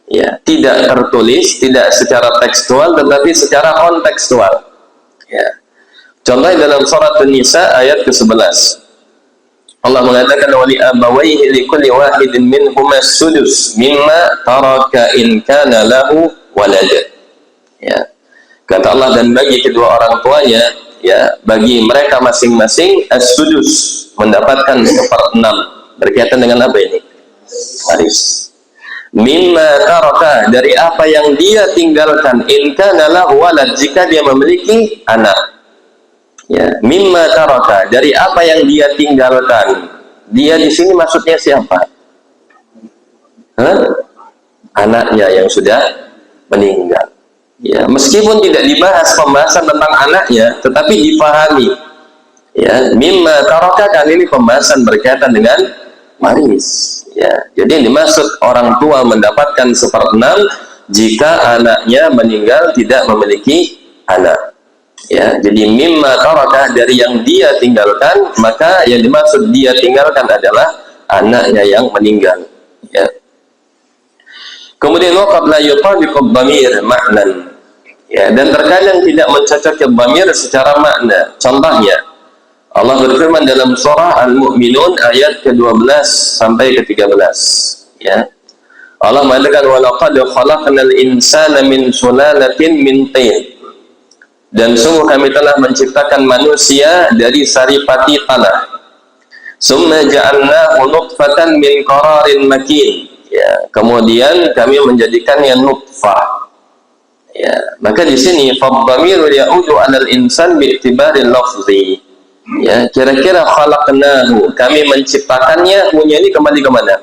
Ya, tidak tertulis, tidak secara tekstual, tetapi secara kontekstual. Ya. Contohnya dalam surat An-Nisa ayat ke-11. Allah mengatakan wa li abawayhi likulli wahidin minhuma as-sudus mimma taraka in kana lahu walad. Ya. Kata Allah, dan bagi kedua orang tuanya, ya, bagi mereka masing-masing as-sudus, mendapatkan 1/6. Berkaitan dengan apa ini? Waris. Mimma taraka, dari apa yang dia tinggalkan, in kana lahu walad, jika dia memiliki anak. Ya, mimma taraka, dari apa yang dia tinggalkan. Dia di sini maksudnya siapa? Anaknya yang sudah meninggal. Ya, meskipun tidak dibahas pembahasan tentang anaknya, tetapi dipahami. Ya, mimma taraka, kali ini pembahasan berkaitan dengan waris. Ya, jadi yang dimaksud orang tua mendapatkan 1/6 jika anaknya meninggal tidak memiliki anak. Ya, jadi mimma taraka, dari yang dia tinggalkan, maka yang dimaksud dia tinggalkan adalah anaknya yang meninggal. Ya. Kemudian waqad la yutabiqu dhamir ma'nan. Ya, dan terkadang tidak mencocokkan dhamir secara makna. Contohnya, Allah berfirman dalam surah Al-Mu'minun ayat ke-12 sampai ke-13. Ya. Allah mengatakan wa laqad khalaqnal insana min sulalatin min tin. Dan sungguh kami telah menciptakan manusia dari saripati tanah. Summa ja'alnahu nutfatan min qararin makin. Ya, kemudian kami menjadikannya nutfah. Ya, maka di sini fadhamir ya'udu 'alal insan bi'tibaril lafzi. Ya, kira-kira khalaqnahu, kami menciptakannya, punya ini kembali ke mana?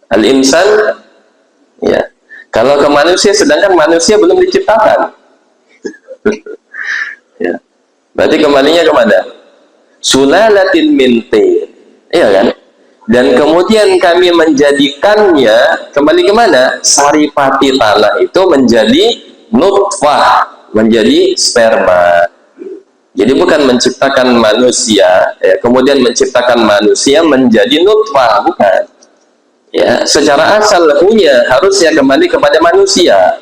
Al-insan. Ya. Kalau ke manusia, sedangkan manusia belum diciptakan. Ya. Berarti kembalinya ke mana? Sulalatin min tin. Iya kan? Dan kemudian kami menjadikannya kembali ke mana? Saripati tanah itu menjadi nutfah, menjadi sperma. Jadi bukan menciptakan manusia, ya, kemudian menciptakan manusia menjadi nutfah, bukan. Ya, secara asal punya harusnya kembali kepada manusia.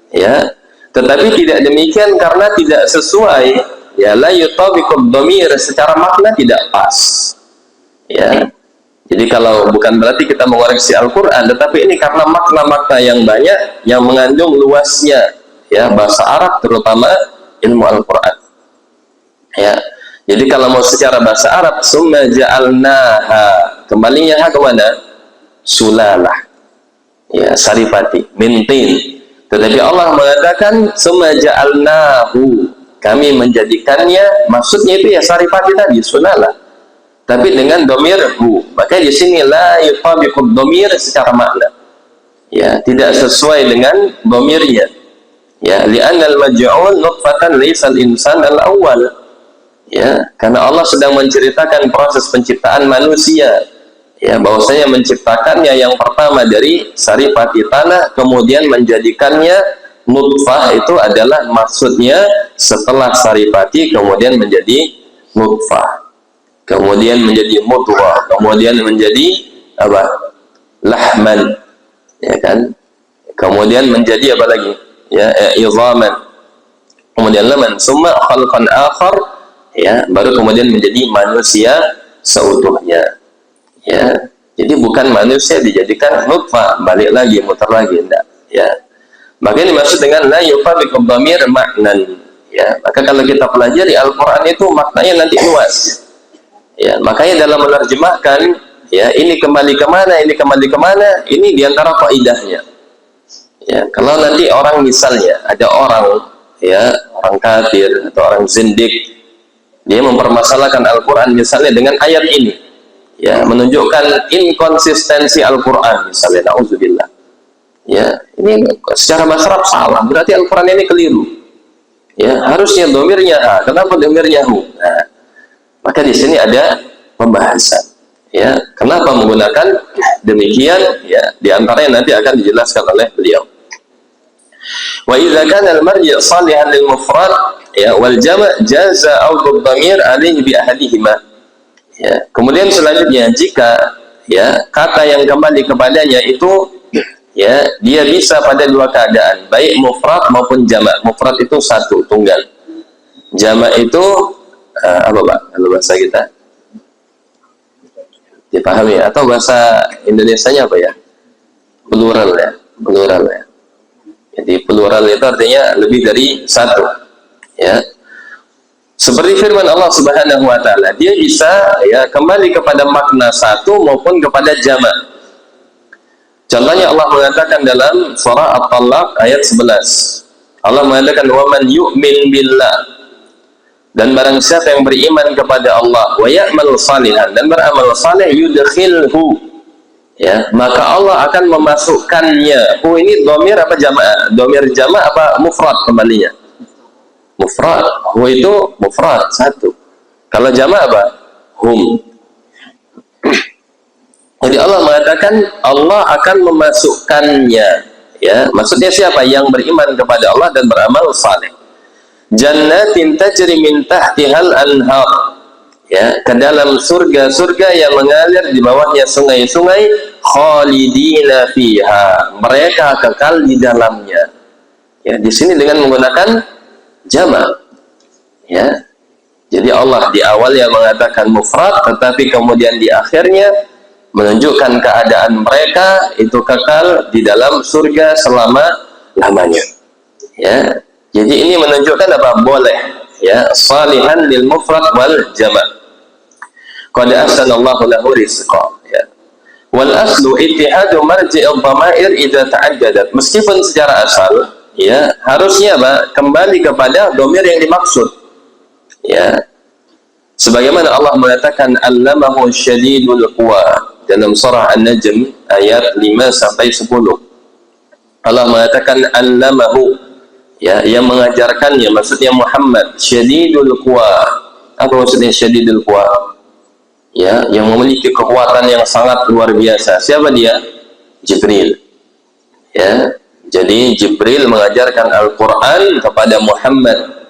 Ya, tetapi tidak demikian karena tidak sesuai. Ya, la yutabiqud dhamir, secara makna tidak pas. Ya. Jadi kalau bukan berarti kita mengoreksi Al-Qur'an, tetapi ini karena makna-makna yang banyak yang mengandung luasnya, ya, bahasa Arab terutama ilmu Al-Qur'an. Ya. Jadi kalau mau secara bahasa Arab, summa ja'alnaha, kembalinya ha ke mana? Sulalah. Ya, saripati, mintin. Tetapi Allah mengatakan summa ja'alnahu, kami menjadikannya, maksudnya itu ya saripati tadi, sulalah. Tapi dengan domir hu, maka di sini la yutabiqud domir secara makna. Ya, tidak sesuai dengan domirnya. Ya, li'anal maj'ul nutfatan laysal insan al-awwal. Ya, karena Allah sedang menceritakan proses penciptaan manusia. Ya, bahwasanya menciptakannya yang pertama dari saripati tanah, kemudian menjadikannya nutfah, itu adalah maksudnya setelah saripati kemudian menjadi nutfah, kemudian menjadi mudghah, kemudian menjadi apa? Lahman, ya kan? Kemudian menjadi apa lagi? Ya, idhaman. Kemudian laman, summa khalqan akhar, ya, baru kemudian menjadi manusia seutuhnya. Ya. Jadi bukan manusia dijadikan nutfah, balik lagi, muter lagi, enggak, ya. Maka ini maksud dengan la yufabiqud dhamir ma'nan. Ya, maka kalau kita pelajari Al-Qur'an itu maknanya nanti luas. Ya, makanya dalam menerjemahkan, ya, ini kembali kemana, ini kembali kemana, ini diantara kaidahnya. Ya, kalau nanti orang misalnya ada orang, ya, orang kafir atau orang zindik, dia mempermasalahkan Al-Quran misalnya dengan ayat ini, ya, menunjukkan inkonsistensi Al-Quran misalnya, na'udzubillah. Ya, ini secara bahasa Arab salah, berarti Al-Quran ini keliru. Ya, harusnya domirnya ha, kenapa domirnya hu? Nah, maka di sini ada pembahasan. Ya, kenapa menggunakan demikian? Ya, diantaranya nanti akan dijelaskan oleh beliau. Wa idza kana al-marji' salihan lil mufrad, ya, wal jama' jaza audud dhamir alaihi bi ahadihima. Ya, kemudian selanjutnya jika, ya, kata yang kembali kepadanya itu, ya, dia bisa pada dua keadaan, baik mufrad maupun jama'. Mufrad itu satu, tunggal. Jama' itu apa Pak kalau bahasa kita? Dipahami atau bahasa Indonesianya apa ya? Plural, ya, plural, ya. plural itu artinya lebih dari satu, ya. Seperti firman Allah Subhanahu wa taala, dia bisa ya kembali kepada makna satu maupun kepada jamak. Contohnya Allah mengatakan dalam surah At-Talaq ayat 11. Allah mengatakan wa man yu'min billah, dan barang siapa yang beriman kepada Allah, wa ya'mal salihan, dan beramal saleh, yudkhilhu, ya, maka Allah akan memasukkannya. Ini dhamir apa jamak? Dhamir jamak apa mufrad kembalinya? Mufrad. Hu itu mufrad satu. Kalau jamak apa? Hum. Jadi Allah mengatakan Allah akan memasukkannya, ya. Maksudnya siapa? Yang beriman kepada Allah dan beramal saleh. Jannatin tajri min tahtihal anhar, ya, ke dalam surga-surga yang mengalir di bawahnya sungai-sungai, khalidina fiha, mereka kekal di dalamnya. Ya, di sini dengan menggunakan jamak, ya. Jadi Allah di awal yang mengatakan mufrad, tetapi kemudian di akhirnya menunjukkan keadaan mereka itu kekal di dalam surga selama-lamanya, ya. Jadi ini menunjukkan apa? Boleh, ya, salihan lil mufrad wal jamak. Qad ahsanallahu lahu rizqa, ya. Wal aslu ittihadu marji'il dhamair idza ta'addadat. Meskipun secara asal, ya, harusnya apa? Kembali kepada dhamir yang dimaksud, ya. Sebagaimana Allah mengatakan allamahu syadidul quwa dalam surah An-Najm ayat 5 sampai 10. Allah mengatakan allamahu, ya, yang mengajarkannya, maksudnya Muhammad, syadidul quwa. Apa maksudnya syadidul quwa? Ya, yang memiliki kekuatan yang sangat luar biasa. Siapa dia? Jibril, ya. Jadi Jibril mengajarkan Al-Quran kepada Muhammad,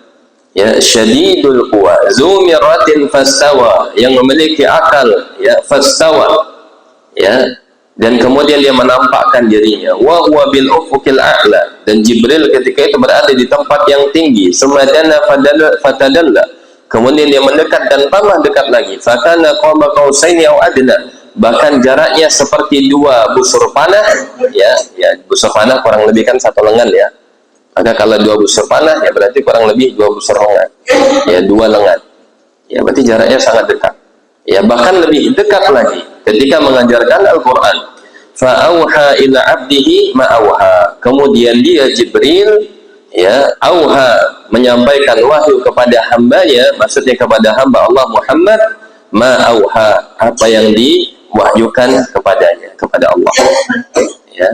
ya, syadidul quwa, zu miratin fastawa, yang memiliki akal, ya, fastawa, ya, dan kemudian dia menampakkan dirinya, wa huwa bil ufuqil a'la, dan Jibril ketika itu berada di tempat yang tinggi, sumadana fatadalla, kemudian dia mendekat dan tambah dekat lagi, fakana qaba qausaini aw adna, bahkan jaraknya seperti dua busur panah, ya, busur panah kurang lebih kan satu lengan, ya. Maka kalau dua busur panah, ya berarti kurang lebih dua busur lengan, ya, dua lengan, ya, berarti jaraknya sangat dekat, ya, bahkan lebih dekat lagi ketika mengajarkan Al-Quran. Fa'auha ila abdihi ma'auha, kemudian dia Jibril, ya, auha, menyampaikan wahyu kepada hambanya, maksudnya kepada hamba Allah Muhammad, ma'auha, apa yang diwahyukan kepadanya, kepada Allah, ya.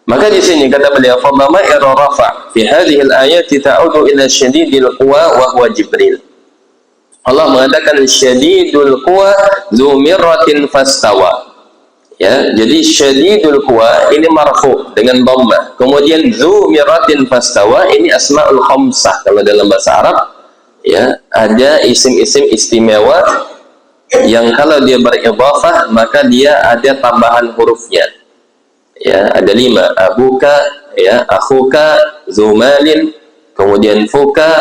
Maka di sini kata beliau, fa dhamair rafa fi hadhihi al-ayati ta'udu ila syadidil quwa wa huwa Jibril. Allah mengatakan syadidul quwa dzu mirratin fastawa, ya. Jadi syadidul quwa ini marfu dengan dhammah, kemudian dzu mirratin fastawa ini asmaul khamsah. Kalau dalam bahasa Arab, ya, ada isim-isim istimewa yang kalau dia beridhafah maka dia ada tambahan hurufnya, ya, ada 5, abuka, ya, akhuka, zumalin, kemudian fuka,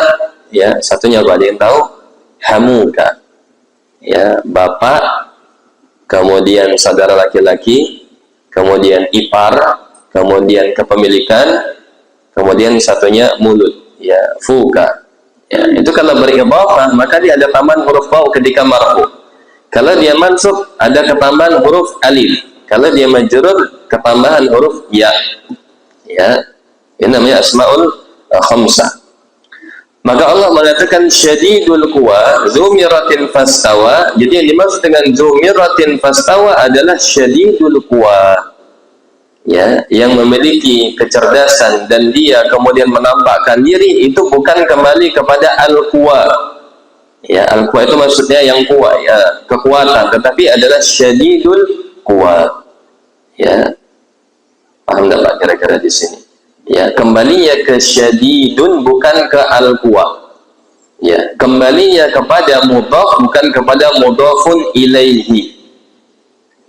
ya, satunya apa, ada yang tahu? Hamuka, ya, bapak, kemudian saudara laki-laki, kemudian ipar, kemudian kepemilikan, kemudian satunya mulut, ya, fuka, ya. Itu kalau beridhafah maka dia ada tambahan huruf waw ketika marfu. Kalau dia mansub ada ketambahan huruf alif. Kalau dia majrur ketambahan huruf ya, ya. Ini namanya asmaul khamsah. Maka Allah mengatakan syadidul quwa dzu miratin fastawa. Jadi yang dimaksud dengan dzu miratin fastawa adalah syadidul quwa, ya, yang memiliki kecerdasan dan dia kemudian menampakkan diri, itu bukan kembali kepada al-quwa, ya. Al-quwa itu maksudnya yang kuat, ya, kekuatan, tetapi adalah syadidul quwa, ya. Paham enggak Pak kira-kira di sini? Ya, kembalinya ke syadidun bukan ke al-quwa, ya, kembalinya kepada mudhaf bukan kepada mudhafun ilaihi,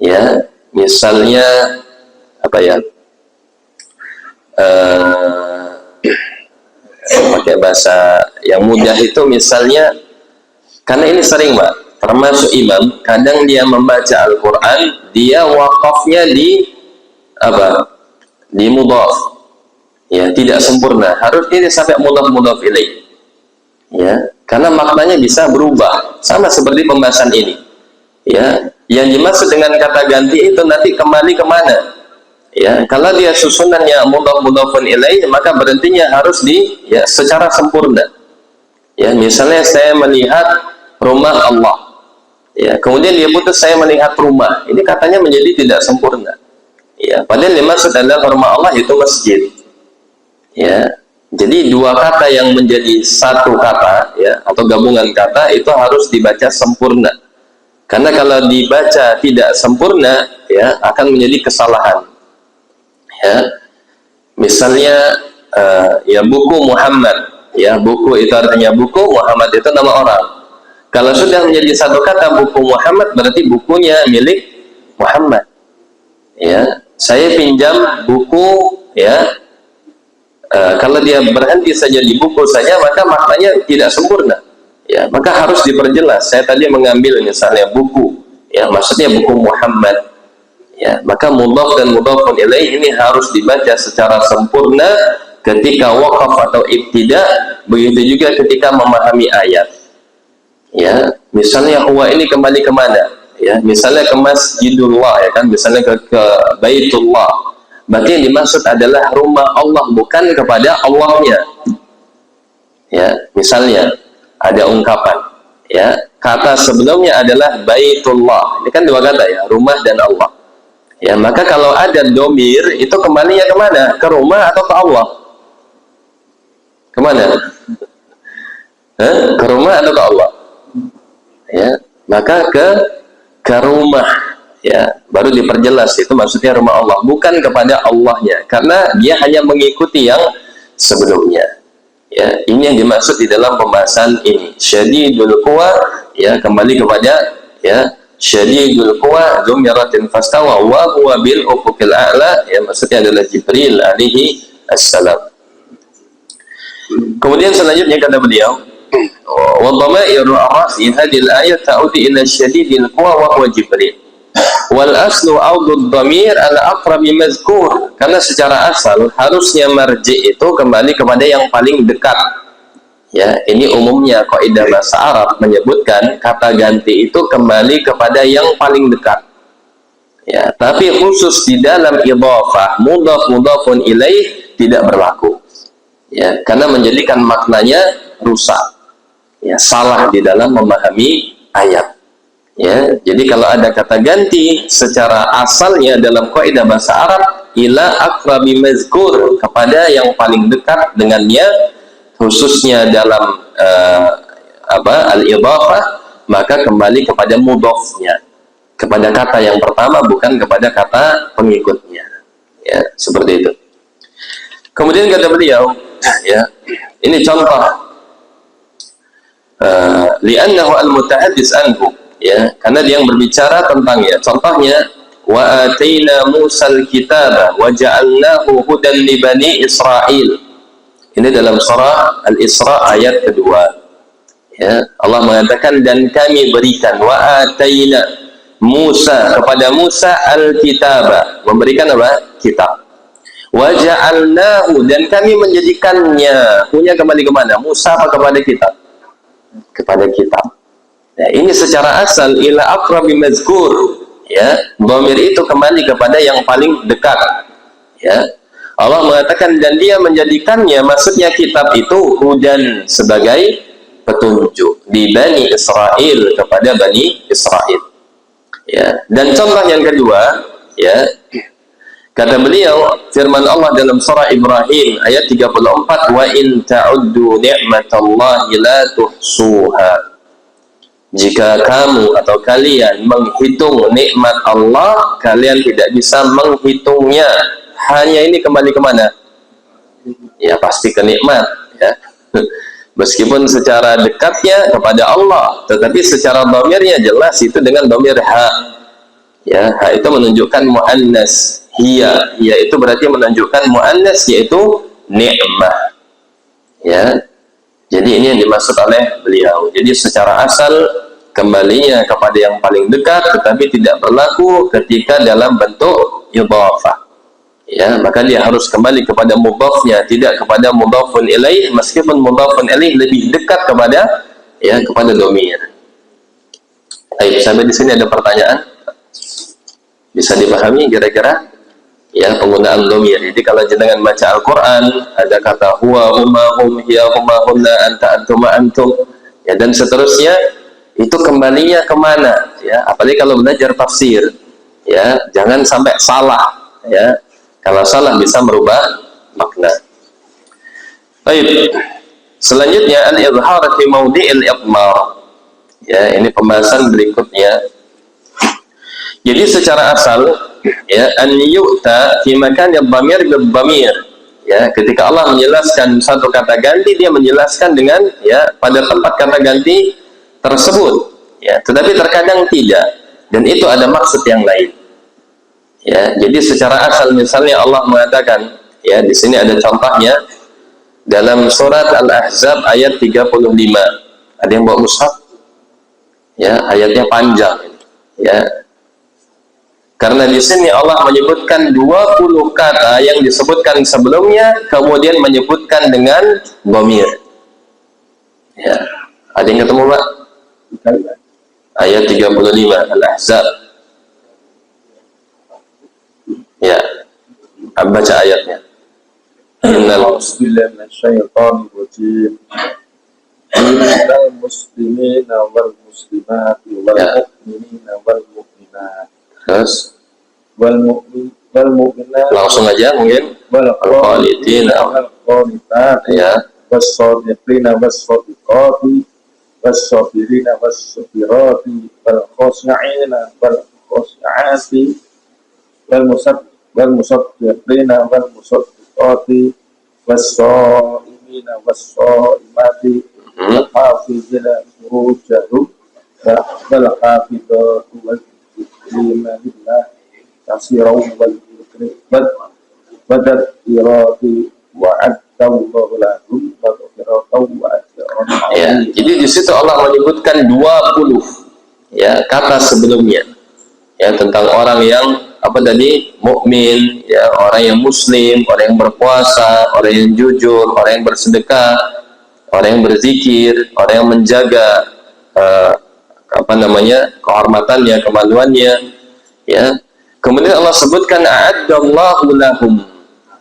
ya. Misalnya apa, ya, pakai bahasa yang mudah itu, misalnya, karena ini sering Pak, termasuk imam, kadang dia membaca Al-Quran, dia wakafnya di apa? Di mudhaf, ya, tidak sempurna. Harus ini sampai mudhaf ilaih. Ya, karena maknanya bisa berubah. Sama seperti pembahasan ini. Ya, yang dimaksud dengan kata ganti itu nanti kembali kemana? Ya, kalau dia susunannya mudhafun ilaih, maka berhentinya harus secara sempurna. Ya, misalnya saya melihat rumah Allah. Ya, kemudian dia putus saya melihat rumah. Ini katanya menjadi tidak sempurna. Ya, padahal yang dimaksud adalah rumah Allah itu masjid. Ya, jadi dua kata yang menjadi satu kata, ya, atau gabungan kata itu harus dibaca sempurna. Karena kalau dibaca tidak sempurna, ya, akan menjadi kesalahan. Ya, misalnya ya buku Muhammad, ya, buku itu artinya buku, Muhammad itu nama orang. Kalau sudah menjadi satu kata buku Muhammad, berarti bukunya milik Muhammad. Ya, saya pinjam buku, ya. Kalau dia berhenti saja di buku saja, maka maknanya tidak sempurna. Ya, maka harus diperjelas. Saya tadi mengambil misalnya buku, ya, maksudnya buku Muhammad. Ya, maka mudhaf dan mudhafun ilaih ini harus dibaca secara sempurna ketika waqaf atau ibtida, begitu juga ketika memahami ayat. Ya, misalnya huwa ini kembali kemana? Ya, misalnya ke Masjidullah, ya kan, misalnya ke Baitullah. Berarti yang dimaksud adalah rumah Allah, bukan kepada Allahnya. Ya, misalnya ada ungkapan, ya, kata sebelumnya adalah Baitullah. Ini kan dua kata, ya, rumah dan Allah. Ya, maka kalau ada domir itu kembalinya kemana? Ke rumah atau ke Allah? Kemana? Ke rumah atau ke Allah? Ya, maka ke rumah, ya, baru diperjelas itu maksudnya rumah Allah, bukan kepada Allahnya, karena dia hanya mengikuti yang sebelumnya. Ya, ini yang dimaksud di dalam pembahasan ini. Syadidul quwa, ya, kembali kepada, ya, syadidul quwa dzumiratin fastawa wa huwa bil ufuqil a'la, ya, maksudnya adalah Jibril alaihi assalam. Kemudian selanjutnya kata beliau, wa dhamairu ar-rafi hadhihi al-ayat ta'udu ila syadidil quwa wa huwa Jibril. Wal aslu audud dhamir al-aqrabi mazkur, karena secara asal harusnya marji itu kembali kepada yang paling dekat. Ya, ini umumnya kaidah bahasa Arab menyebutkan kata ganti itu kembali kepada yang paling dekat. Ya, tapi khusus di dalam idhafah mudhafun ilaih tidak berlaku. Ya, karena menjadikan maknanya rusak. Ya, salah di dalam memahami ayat. Ya, jadi kalau ada kata ganti secara asalnya dalam kaidah bahasa Arab ila aqrabi mazkur, kepada yang paling dekat dengannya, khususnya dalam al-idhafah, maka kembali kepada mudhafnya, kepada kata yang pertama, bukan kepada kata pengikutnya. Ya, seperti itu. Kemudian kata beliau, ya, ini contoh li'annahu al-mutahaddits anhu, ya, karena dia yang berbicara tentangnya. Contohnya, wa ataina Musal kitaba wa ja'alnahu hudan li bani Israil. Ini dalam surah Al-Isra ayat kedua. Ya, Allah mengatakan, dan kami berikan, wa ataina Musa, kepada Musa al-kitaba, memberikan apa? Kitab. Wa ja'alnahu, dan kami menjadikannya, punya kembali kemana? Musa apa kepada kitab? Kepada kitab. Nah, ini secara asal ila aqrabi mazkur, ya, dhamir itu kembali kepada yang paling dekat. Ya, Allah mengatakan dan dia menjadikannya, maksudnya kitab itu hudan, sebagai petunjuk di Bani Israel, kepada Bani Israel. Ya, dan contoh yang kedua, ya, kata beliau firman Allah dalam surah Ibrahim ayat 34, wa in ta'uddu ni'matallahi la tuhsuha. Jika kamu atau kalian menghitung nikmat Allah, kalian tidak bisa menghitungnya. Hanya ini kembali kemana? Ya, pasti ke nikmat, ya. Meskipun secara dekatnya kepada Allah, tetapi secara dhamirnya jelas itu dengan dhamir ha. Ya, ha itu menunjukkan muannas. Hiya itu berarti menunjukkan muannas, yaitu nikmah. Ya. Jadi ini yang dimaksud oleh beliau. Jadi secara asal kembalinya kepada yang paling dekat, tetapi tidak berlaku ketika dalam bentuk idhafah. ya, maka dia harus kembali kepada mudhafnya, tidak kepada mudhafun ilaih, meskipun mudhafun ilaih lebih dekat kepada kepada dhamir. Baik, sampai di sini ada pertanyaan? Bisa dipahami kira-kira? Ya, penggunaan dhamir. Jadi kalau jenengan baca Al-Qur'an ada kata huwa, huma, hum, hiya, huma, hunna, anta, antuma, antum, ya, dan seterusnya, itu kembalinya kemana? Ya, apalagi kalau belajar tafsir, ya, jangan sampai salah. Ya, kalau salah bisa merubah makna. Baik. Selanjutnya al-izhar fi mawdi'il idmar. Ya, ini pembahasan berikutnya. Jadi secara asal, ya, an yu'ta fi makan ad-dhamir bil-dhamir. Ya, ketika Allah menjelaskan satu kata ganti, dia menjelaskan dengan pada tempat kata ganti tersebut. Ya, tetapi terkadang tidak, dan itu ada maksud yang lain. Ya, jadi secara asal misalnya Allah mengatakan, ya, di sini ada contohnya dalam surat Al-Ahzab ayat 35. Ada yang bawa mushaf? Ya, ayatnya panjang. Ya. Karena di sini Allah menyebutkan 20 kata yang disebutkan sebelumnya, kemudian menyebutkan dengan dhamir. Ya. Ada yang ketemu, Pak? Ayat 35 Al-Ahzab. Ya. Baca ayatnya. Innal muslimina wal muslimati wal mu'minina wal mu'minat. Terus Wal mu'minat. langsung aja mungkin. Wal qanitina wal qanitat. Ya. Was shadiqina was shadiqati. Was sabirina was sabirati. Wal khashi'ina wal khashi'ati. Wal musaddiqina wal musaddiqati. Was shaimina was shaimati. Wal hafizina furujahum. Wal hafidatu wal muslima lillah kasirau wal irati wa adallahu lahum wa ajran. Ya, jadi di situ Allah menyebutkan 20 kata sebelumnya, tentang orang yang mukmin, orang yang muslim, orang yang berpuasa, orang yang jujur, orang yang bersedekah, orang yang berzikir, orang yang menjaga kehormatannya, kemaluannya. Ya, kemudian Allah sebutkan a'addallahu lahum.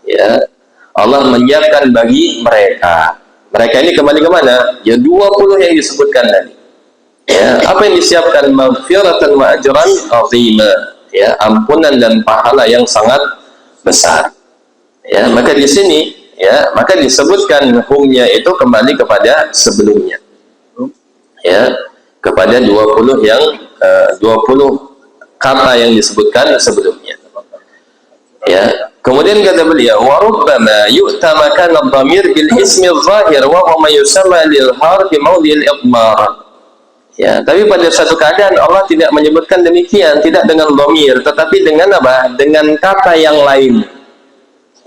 Ya, Allah menyiapkan bagi mereka. Mereka ini kembali ke mana? Ya, 20 yang disebutkan tadi. Ya, apa yang disiapkan? Maghfiratan wa ajran 'azima. Ya, ampunan dan pahala yang sangat besar. Ya, maka di sini maka disebutkan humnya itu kembali kepada sebelumnya. Ya, kepada 20 20 kata yang disebutkan sebelumnya. Ya, kemudian kata beliau, wa rubbama yu'ta makan ad-dhamir bil ismi adh-dhahir wa huwa ma yusamma lil har fi mawdi'il idmar. Ya, tapi pada satu keadaan Allah tidak menyebutkan demikian, tidak dengan dhamir, tetapi dengan apa? Dengan kata yang lain.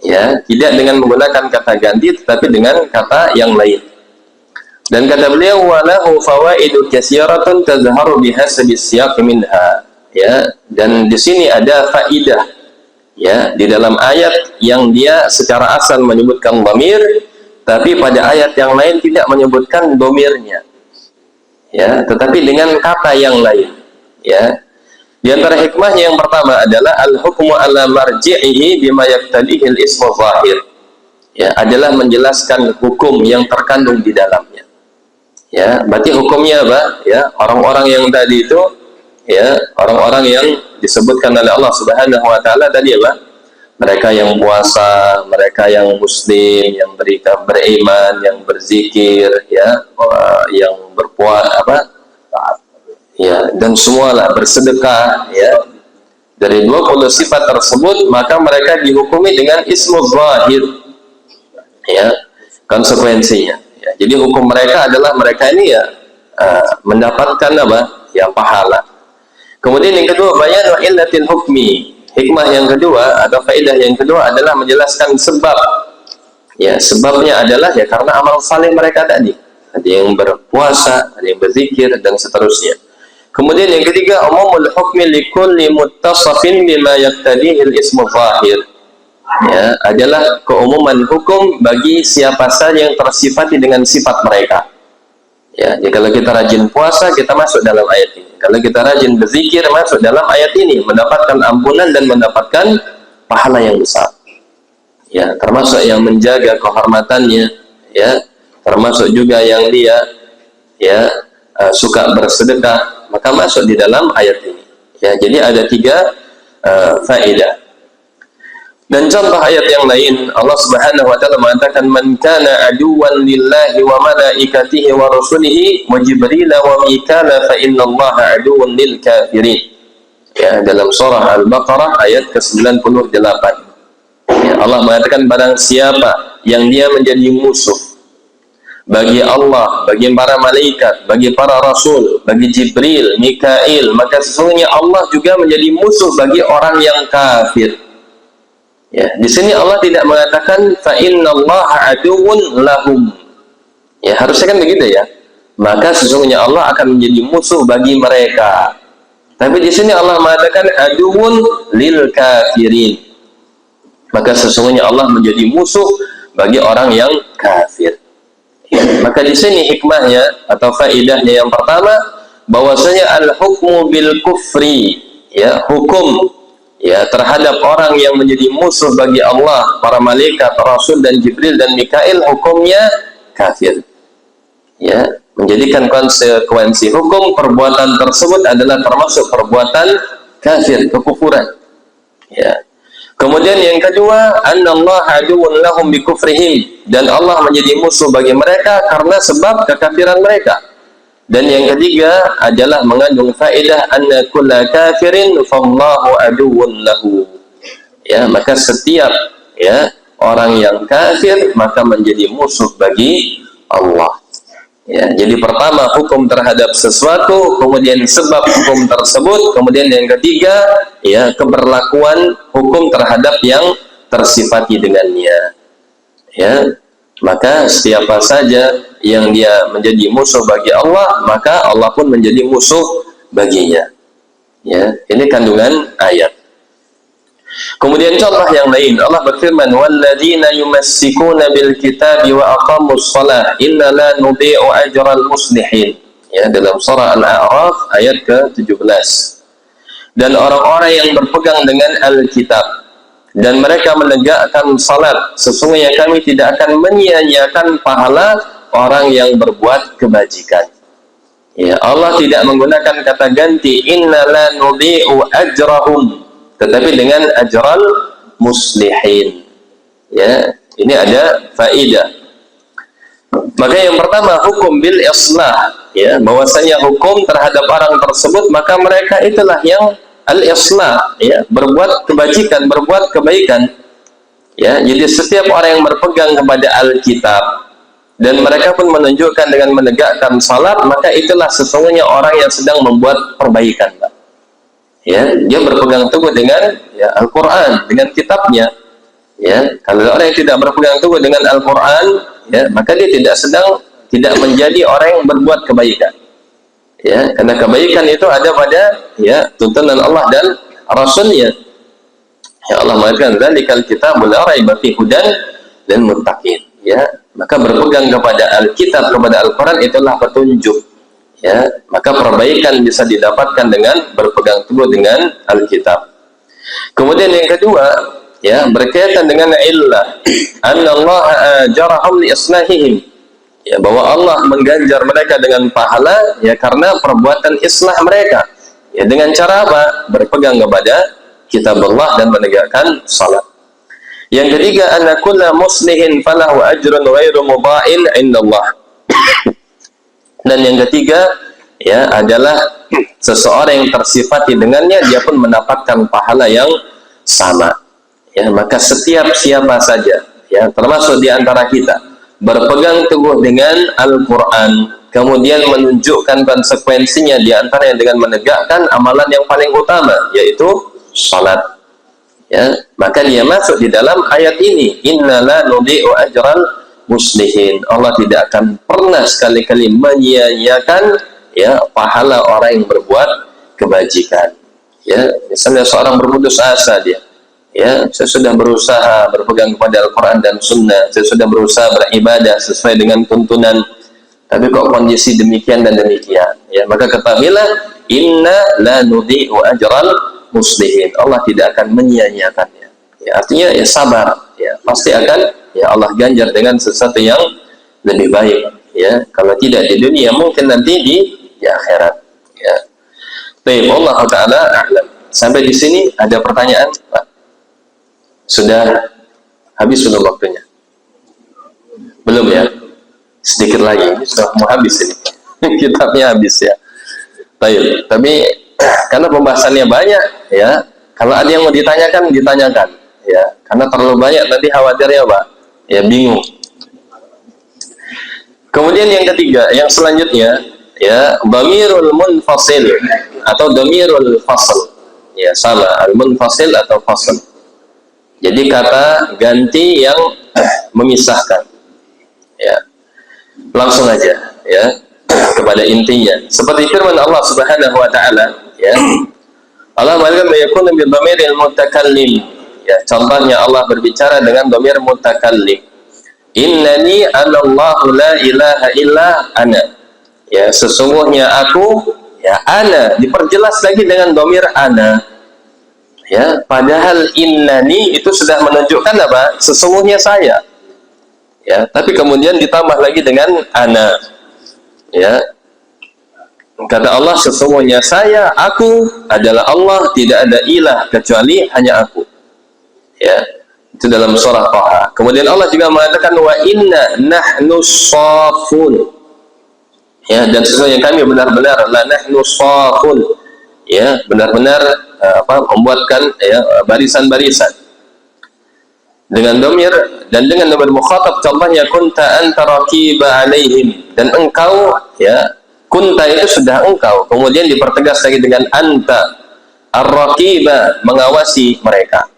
Ya, tidak dengan menggunakan kata ganti, tetapi dengan kata yang lain. Dan kata beliau, walahu fawaidu katsiratun tazharu bihasabi siyaq minha. Ya, dan di sini ada faidah, ya, di dalam ayat yang dia secara asal menyebutkan dhamir, tapi pada ayat yang lain tidak menyebutkan dhamirnya. Ya, tetapi dengan kata yang lain. Ya. Di antara hikmahnya yang pertama adalah al-hukmu ala marji'ihi bima yaqtadihi al-ismu zahir. Ya, adalah menjelaskan hukum yang terkandung di dalamnya. Ya, berarti hukumnya apa? Ya, orang-orang yang tadi itu, ya, orang-orang yang disebutkan oleh Allah Subhanahu wa taala tadi apa? Mereka yang puasa, mereka yang muslim, yang beriman, yang berzikir, ya, yang berpuasa ya, dan semualah bersedekah, ya. Dari 20 sifat tersebut, maka mereka dihukumi dengan ismu zahir. Ya, konsekuensinya. Ya, jadi hukum mereka adalah mereka ini mendapatkan apa? Ya, pahala. Kemudian yang kedua, bayanu illatil hukmi. Hikmah yang kedua atau faedah yang kedua adalah menjelaskan sebab. Ya, sebabnya adalah ya karena amal saleh mereka tadi. Ada yang berpuasa, ada yang berzikir, dan seterusnya. Kemudian yang ketiga, umumul hukmi likulli muttasafin bima yaqtadihi al-ismu zahir. ya, adalah keumuman hukum bagi siapa saja yang tersifati dengan sifat mereka. Ya, jadi kalau kita rajin puasa, kita masuk dalam ayat ini. Kalau kita rajin berzikir, masuk dalam ayat ini, mendapatkan ampunan dan mendapatkan pahala yang besar. Ya, termasuk yang menjaga kehormatannya, ya, termasuk juga yang dia, ya, suka bersedekah, maka masuk di dalam ayat ini. Ya, jadi ada 3 faedah. Dan contoh ayat yang lain, Allah Subhanahu wa taala mengatakan, "Man kana aduwwan lillahi wa malaikatihi wa rusulihi wa Jibril wa Mikala fa innallaha aduwwun lil kafirin." Ya, dalam surah Al-Baqarah ayat ke-98. Ya, Allah mengatakan barang siapa yang dia menjadi musuh bagi Allah, bagi para malaikat, bagi para rasul, bagi Jibril, Mikail, maka sesungguhnya Allah juga menjadi musuh bagi orang yang kafir. Ya, di sini Allah tidak mengatakan fa innallaha aduwwun lahum. Ya, harusnya kan begitu ya. Maka sesungguhnya Allah akan menjadi musuh bagi mereka. Tapi di sini Allah mengatakan aduwwun lil kafirin. Maka sesungguhnya Allah menjadi musuh bagi orang yang kafir. Ya, maka di sini hikmahnya atau faedahnya yang pertama, bahwasanya al-hukmu bil kufri, ya, hukum, ya, terhadap orang yang menjadi musuh bagi Allah, para malaikat, rasul dan Jibril dan Mikail, hukumnya kafir. Ya, menjadikan konsekuensi hukum perbuatan tersebut adalah termasuk perbuatan kafir, kekufuran. Ya. Kemudian yang kedua, annallaha aduwwun lahum bikufrihim, dan Allah menjadi musuh bagi mereka karena sebab kekafiran mereka. Dan yang ketiga adalah mengandung faedah anna kulla kafirin fallahu aduwwun lahu. Ya, maka setiap, ya, orang yang kafir maka menjadi musuh bagi Allah. Ya, jadi pertama hukum terhadap sesuatu, kemudian sebab hukum tersebut, kemudian yang ketiga, ya, keberlakuan hukum terhadap yang tersifati dengannya. Ya, maka siapa saja yang dia menjadi musuh bagi Allah, maka Allah pun menjadi musuh baginya. Ya, ini kandungan ayat. Kemudian contoh yang lain, Allah berfirman, "Walladzina yumassikuna bil kitabi wa aqamus shalah, inna la nudhi'u ajral muslihin." Ya, dalam surah Al-A'raf ayat ke-17. Dan orang-orang yang berpegang dengan Alkitab dan mereka menegakkan salat, sesungguhnya kami tidak akan menyia-nyiakan pahala orang yang berbuat kebajikan. Ya, Allah tidak menggunakan kata ganti inna la nudhi'u ajrahum, tetapi dengan ajral muslihin. Ya, ini ada faedah. Maka yang pertama hukum bil islah, ya, bahwasanya hukum terhadap orang tersebut maka mereka itulah yang al-islah, ya, berbuat kebajikan, berbuat kebaikan. Ya, jadi setiap orang yang berpegang kepada Alkitab dan mereka pun menunjukkan dengan menegakkan salat, maka itulah sesungguhnya orang yang sedang membuat perbaikan, Pak. Ya, dia berpegang teguh dengan, ya, Al-Quran, dengan kitabnya. Ya, kalau orang yang tidak berpegang teguh dengan Al-Quran, ya, maka dia tidak menjadi orang yang berbuat kebaikan. Ya, karena kebaikan itu ada pada, ya, tuntunan Allah dan Rasulnya. Ya, Allah mengatakan dzalikal kitabul la raiba fihi hudan lil muttaqin. Ya, maka berpegang kepada Alkitab, kepada Al-Quran itulah petunjuk. Ya, maka perbaikan bisa didapatkan dengan berpegang teguh dengan Alkitab. Kemudian yang kedua, ya, berkaitan dengan illah, annallaha ajarahum li islahihim, ya, bahwa Allah mengganjar mereka dengan pahala, ya, karena perbuatan islah mereka. Ya, dengan cara apa? Berpegang kepada kitab Allah dan menegakkan salat. Yang ketiga, anna kulla muslihin falahu ajrun ghairu mudha'in indallah. Dan yang ketiga, ya, adalah seseorang yang tersifati dengannya dia pun mendapatkan pahala yang sama. Ya, maka setiap siapa saja, ya, termasuk di antara kita, berpegang teguh dengan Al-Quran, kemudian menunjukkan konsekuensinya di antaranya dengan menegakkan amalan yang paling utama, yaitu salat. Ya, maka dia masuk di dalam ayat ini, inna la nudhi'u ajral muslihin. Allah tidak akan pernah sekali-kali menyia-nyiakan, ya, pahala orang yang berbuat kebajikan. Ya, misalnya seorang berputus asa dia, Ya, saya sudah berusaha berpegang kepada Al-Quran dan Sunnah, saya sudah berusaha beribadah sesuai dengan tuntunan, tapi kok kondisi demikian dan demikian. Ya, maka ketahuilah, inna la nudhi'u ajral muslimin. Allah tidak akan menyia-nyiakannya. Ya, artinya ya sabar. Ya, pasti akan ya Allah ganjar dengan sesuatu yang lebih baik. Ya, kalau tidak di dunia, mungkin nanti di akhirat. Ya. Baik, Allah Taala a'lam. Sampai di sini ada pertanyaan, Pak? Sudah habis belum waktunya? Belum ya? Sedikit lagi, ini sudah mau habis ini. Kitabnya habis ya. Baik, tapi karena pembahasannya banyak ya, kalau ada yang mau ditanyakan, ditanyakan ya. Karena terlalu banyak nanti khawatirnya Pak, ya bingung. Kemudian yang ketiga, yang selanjutnya ya, dhamirul munfasil atau dhamirul fasl. Ya, sama, al-munfasil atau fasl. Jadi kata ganti yang memisahkan. Ya. Langsung aja ya kepada intinya. Seperti firman Allah Subhanahu wa taala, ya. Allah mengatakan yakunu bi dhamiril mutakallim. Ya, contohnya Allah berbicara dengan dhamir mutakallim. Innani anallahu la ilaha illa ana. Ya, sesungguhnya aku, ya ana diperjelas lagi dengan dhamir ana. Ya, padahal innani itu sudah menunjukkan apa? Sesungguhnya saya. Ya, tapi kemudian ditambah lagi dengan ana. Ya. Kata Allah, sesungguhnya saya, aku adalah Allah, tidak ada ilah kecuali hanya aku. Ya. Itu dalam surah Taha. Kemudian Allah juga mengatakan wa inna nahnu shafun. Ya, dan sesungguhnya kami benar-benar la nahnu shafun. Ya, benar-benar membuatkan ya barisan-barisan dengan domir dan dengan nomor mukhatab. Contohnya kunta anta raqiba alaihim, dan engkau ya, kunta itu sudah engkau, kemudian dipertegas lagi dengan anta ar-raqiba, mengawasi mereka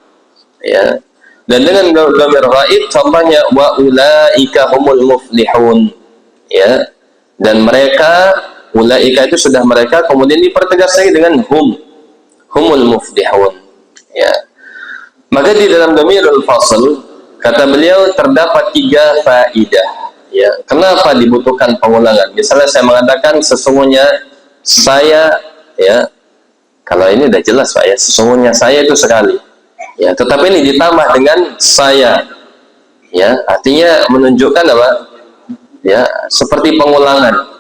ya. Dan dengan domir ghaib contohnya wa ulaika humul muflihun ya, dan mereka ulaika itu sudah mereka, kemudian dipertegas lagi dengan humul muflihun ya. Maka di dalam dhamirul fasl kata beliau terdapat 3 faidah ya. Kenapa dibutuhkan pengulangan? Misalnya saya mengatakan sesungguhnya saya ya, kalau ini udah jelas Pak ya, sesungguhnya saya itu sekali ya, tetapi ini ditambah dengan saya ya, artinya menunjukkan apa ya, seperti pengulangan.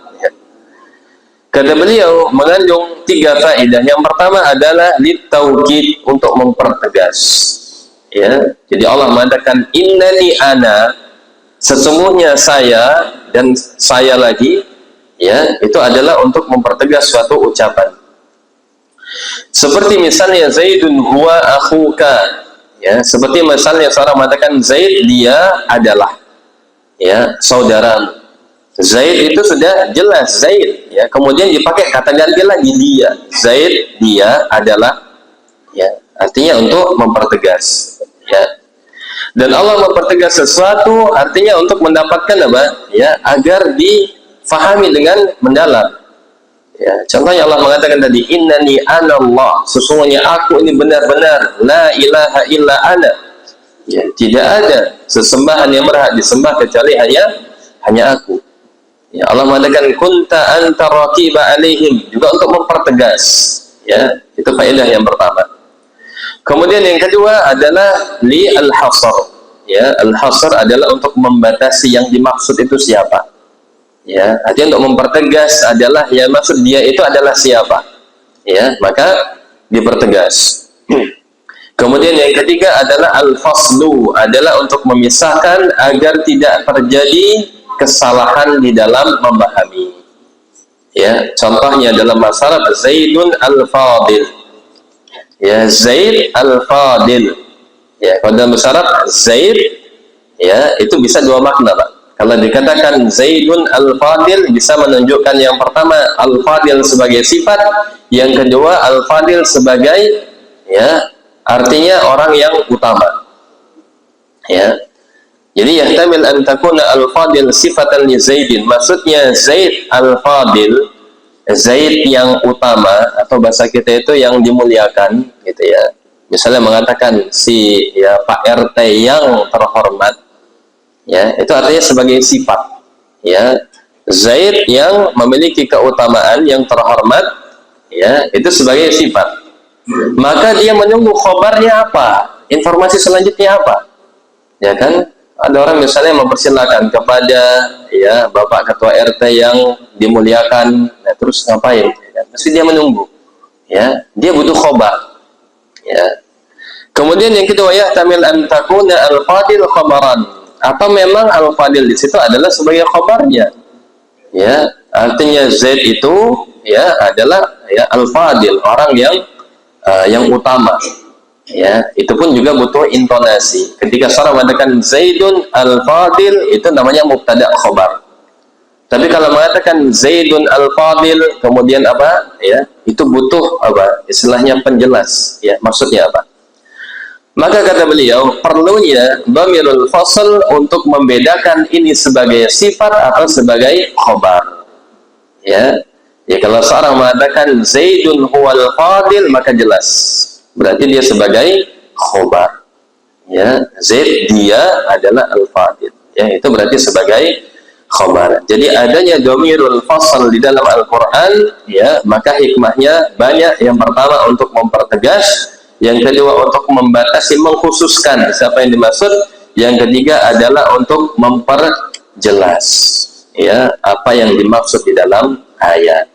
Kata beliau mengandung 3 faedah. Yang pertama adalah litaukid, untuk mempertegas. Ya, jadi Allah mengatakan innani ana, sesungguhnya saya, dan saya lagi, ya, itu adalah untuk mempertegas suatu ucapan. Seperti misalnya Zaidun huwa akhuka, ya, seperti misalnya seorang mengatakan Zaid, dia adalah ya saudaramu. Zaid itu sudah jelas Zaid ya, kemudian dipakai kata ganti lagi dia, Zaid dia adalah ya, artinya untuk mempertegas ya. Dan Allah mempertegas sesuatu artinya untuk mendapatkan apa ya, agar difahami dengan mendalam ya. Contohnya Allah mengatakan tadi innani anallah, sesungguhnya aku ini benar-benar la ilaha illa ana ya, tidak ada sesembahan yang berhak disembah kecuali hanya aku. Ya, Allah mengatakan kunta anta raqiba alaihim, juga untuk mempertegas ya. Itu faedah yang pertama. Kemudian yang kedua adalah li al-hasr ya. Al-hasr adalah untuk membatasi yang dimaksud itu siapa ya, artinya untuk mempertegas adalah yang maksud dia itu adalah siapa ya, maka dipertegas. Kemudian yang ketiga adalah al-faslu, adalah untuk memisahkan agar tidak terjadi kesalahan di dalam memahami ya. Contohnya dalam masalah Zaidun al-Fadil ya, Zaid al-Fadil ya, kalau dalam masalah Zaid ya, itu bisa 2 makna Pak. Kalau dikatakan Zaidun al-Fadil bisa menunjukkan yang pertama al-Fadil sebagai sifat, yang kedua al-Fadil sebagai ya, artinya orang yang utama ya. Jadi yahtamil an takuna al-fadil sifatan li Zaidin, maksudnya Zaid al-fadil, Zaid yang utama, atau bahasa kita itu yang dimuliakan gitu ya. misalnya mengatakan si ya Pak RT yang terhormat, ya itu artinya sebagai sifat, ya Zaid yang memiliki keutamaan yang terhormat, ya itu sebagai sifat. Maka dia menunggu khobarnya apa, informasi selanjutnya apa, ya kan? Ada orang misalnya mempersilahkan kepada ya Bapak Ketua RT yang dimuliakan, ya, terus ngapain? Ya, pasti dia menunggu, ya dia butuh khobar, ya. Kemudian yang kedua, ya tamil an takuna al-fadil khabaran. Apa memang al-fadil di situ adalah sebagai khabarnya? Ya, artinya Zaid itu ya adalah ya al-fadil, orang yang utama. Ya, itu pun juga butuh intonasi. Ketika seorang mengatakan Zaidun al-fadil, itu namanya mubtada khabar. Tapi kalau mengatakan Zaidun al-fadil kemudian apa? Ya, itu butuh apa? Istilahnya penjelas. Ya, maksudnya apa? Maka kata beliau, perlunya dhamirul fasl untuk membedakan ini sebagai sifat atau sebagai khabar. Ya. Ya kalau seorang mengatakan Zaidun huwal fadil, maka jelas. Berarti dia sebagai khabar. Ya, Zaid dia adalah al-fadil. Ya, itu berarti sebagai khabar. Jadi adanya dhamirul fasl di dalam Al-Qur'an, ya, maka hikmahnya banyak. Yang pertama untuk mempertegas, yang kedua untuk membatasi, mengkhususkan siapa yang dimaksud, yang ketiga adalah untuk memperjelas ya apa yang dimaksud di dalam ayat.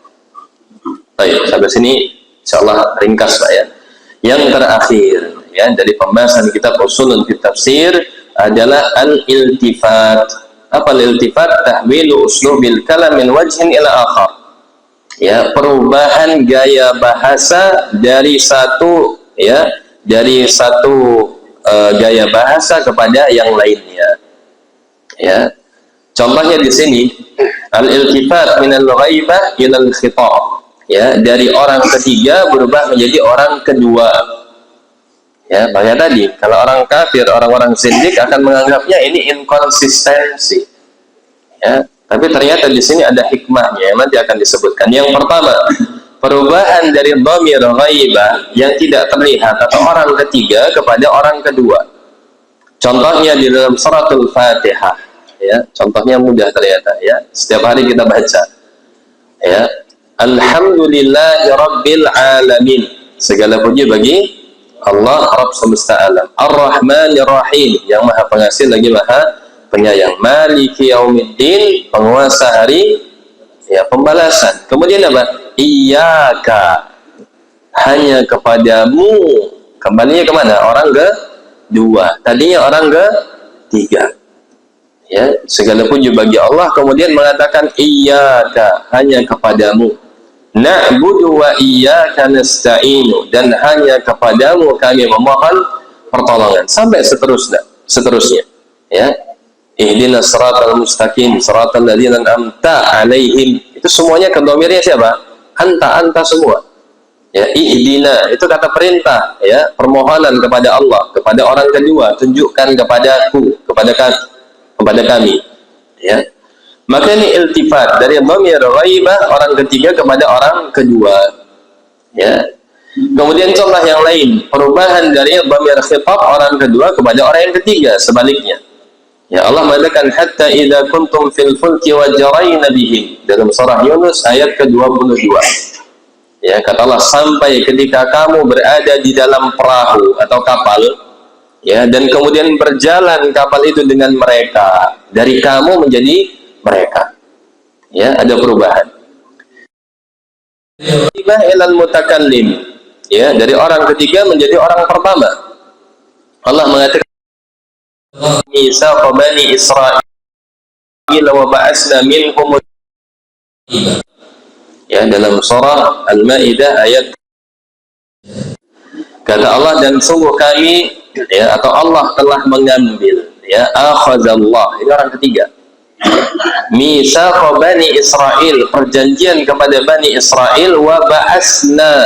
Baik, sampai sini insyaallah ringkas Pak ya. Yang terakhir ya dari pembahasan kitab Ushulun fi Tafsir adalah al-iltifat. Apa al-iltifat? Tahwilu uslubil kalam min wajhin ila akhar. Ya, perubahan gaya bahasa dari satu gaya bahasa kepada yang lainnya. Ya. Contohnya di sini al-iltifat min al-ghaibah ila al-khitab. Ya, dari orang ketiga berubah menjadi orang kedua. Ya, makanya tadi kalau orang kafir, orang-orang zindik akan menganggapnya ini inkonsistensi. Ya, tapi ternyata di sini ada hikmahnya yang nanti akan disebutkan. Yang pertama, perubahan dari dhamir ghaibah yang tidak terlihat atau orang ketiga kepada orang kedua. Contohnya di dalam suratul Fatihah. Ya, contohnya mudah ternyata. Ya, setiap hari kita baca. Ya, Alhamdulillahi Rabbil Alamin. Segala puji bagi Allah Rabb semesta alam. Ar-Rahmanir Rahim, yang maha pengasih lagi maha penyayang. Maliki Yaumiddin, penguasa hari ya pembalasan. Kemudian apa? Iyyaka, hanya kepadamu. Kembalinya kemana? Orang kedua. Tadinya orang ketiga. Ya, segala puji bagi Allah. Kemudian mengatakan iyyaka, hanya kepadamu. Na'budu wa iyyaka nasta'inu, dan hanya kepadamu kami memohon pertolongan, sampai seterusnya. Ya, ihdinas siratal mustaqim siratal ladzina an'amta 'alaihim, itu semuanya kedomirnya siapa? Anta semua. Ya, ihdina itu kata perintah, ya, permohonan kepada Allah, kepada orang kedua, tunjukkan kepadaku, kepada kami. Ya. Maka ini iltifat dari dhamir ghaibah orang ketiga kepada orang kedua. Ya. Kemudian contoh yang lain, perubahan dari dhamir khitab orang kedua kepada orang yang ketiga, sebaliknya. Ya, Allah mengatakan hatta idza kuntum fil fulki wa jarayna bihim, dalam surah Yunus ayat ke-22. Ya, kata Allah, sampai ketika kamu berada di dalam perahu atau kapal, ya, dan kemudian berjalan kapal itu dengan mereka, dari kamu menjadi mereka. Ya, ada perubahan. Ilal mutakallim, ya, dari orang ketiga menjadi orang pertama. Allah mengatakan Mitsaq bani Israil wa ba'asna minhum, ya, dalam surah Al-Maidah ayat, kata Allah, dan sungguh kami, ya, atau Allah telah mengambil, ya, akhazallah, ini orang ketiga, mitsaq bani Israil, perjanjian kepada Bani Israil, wa ba'asna,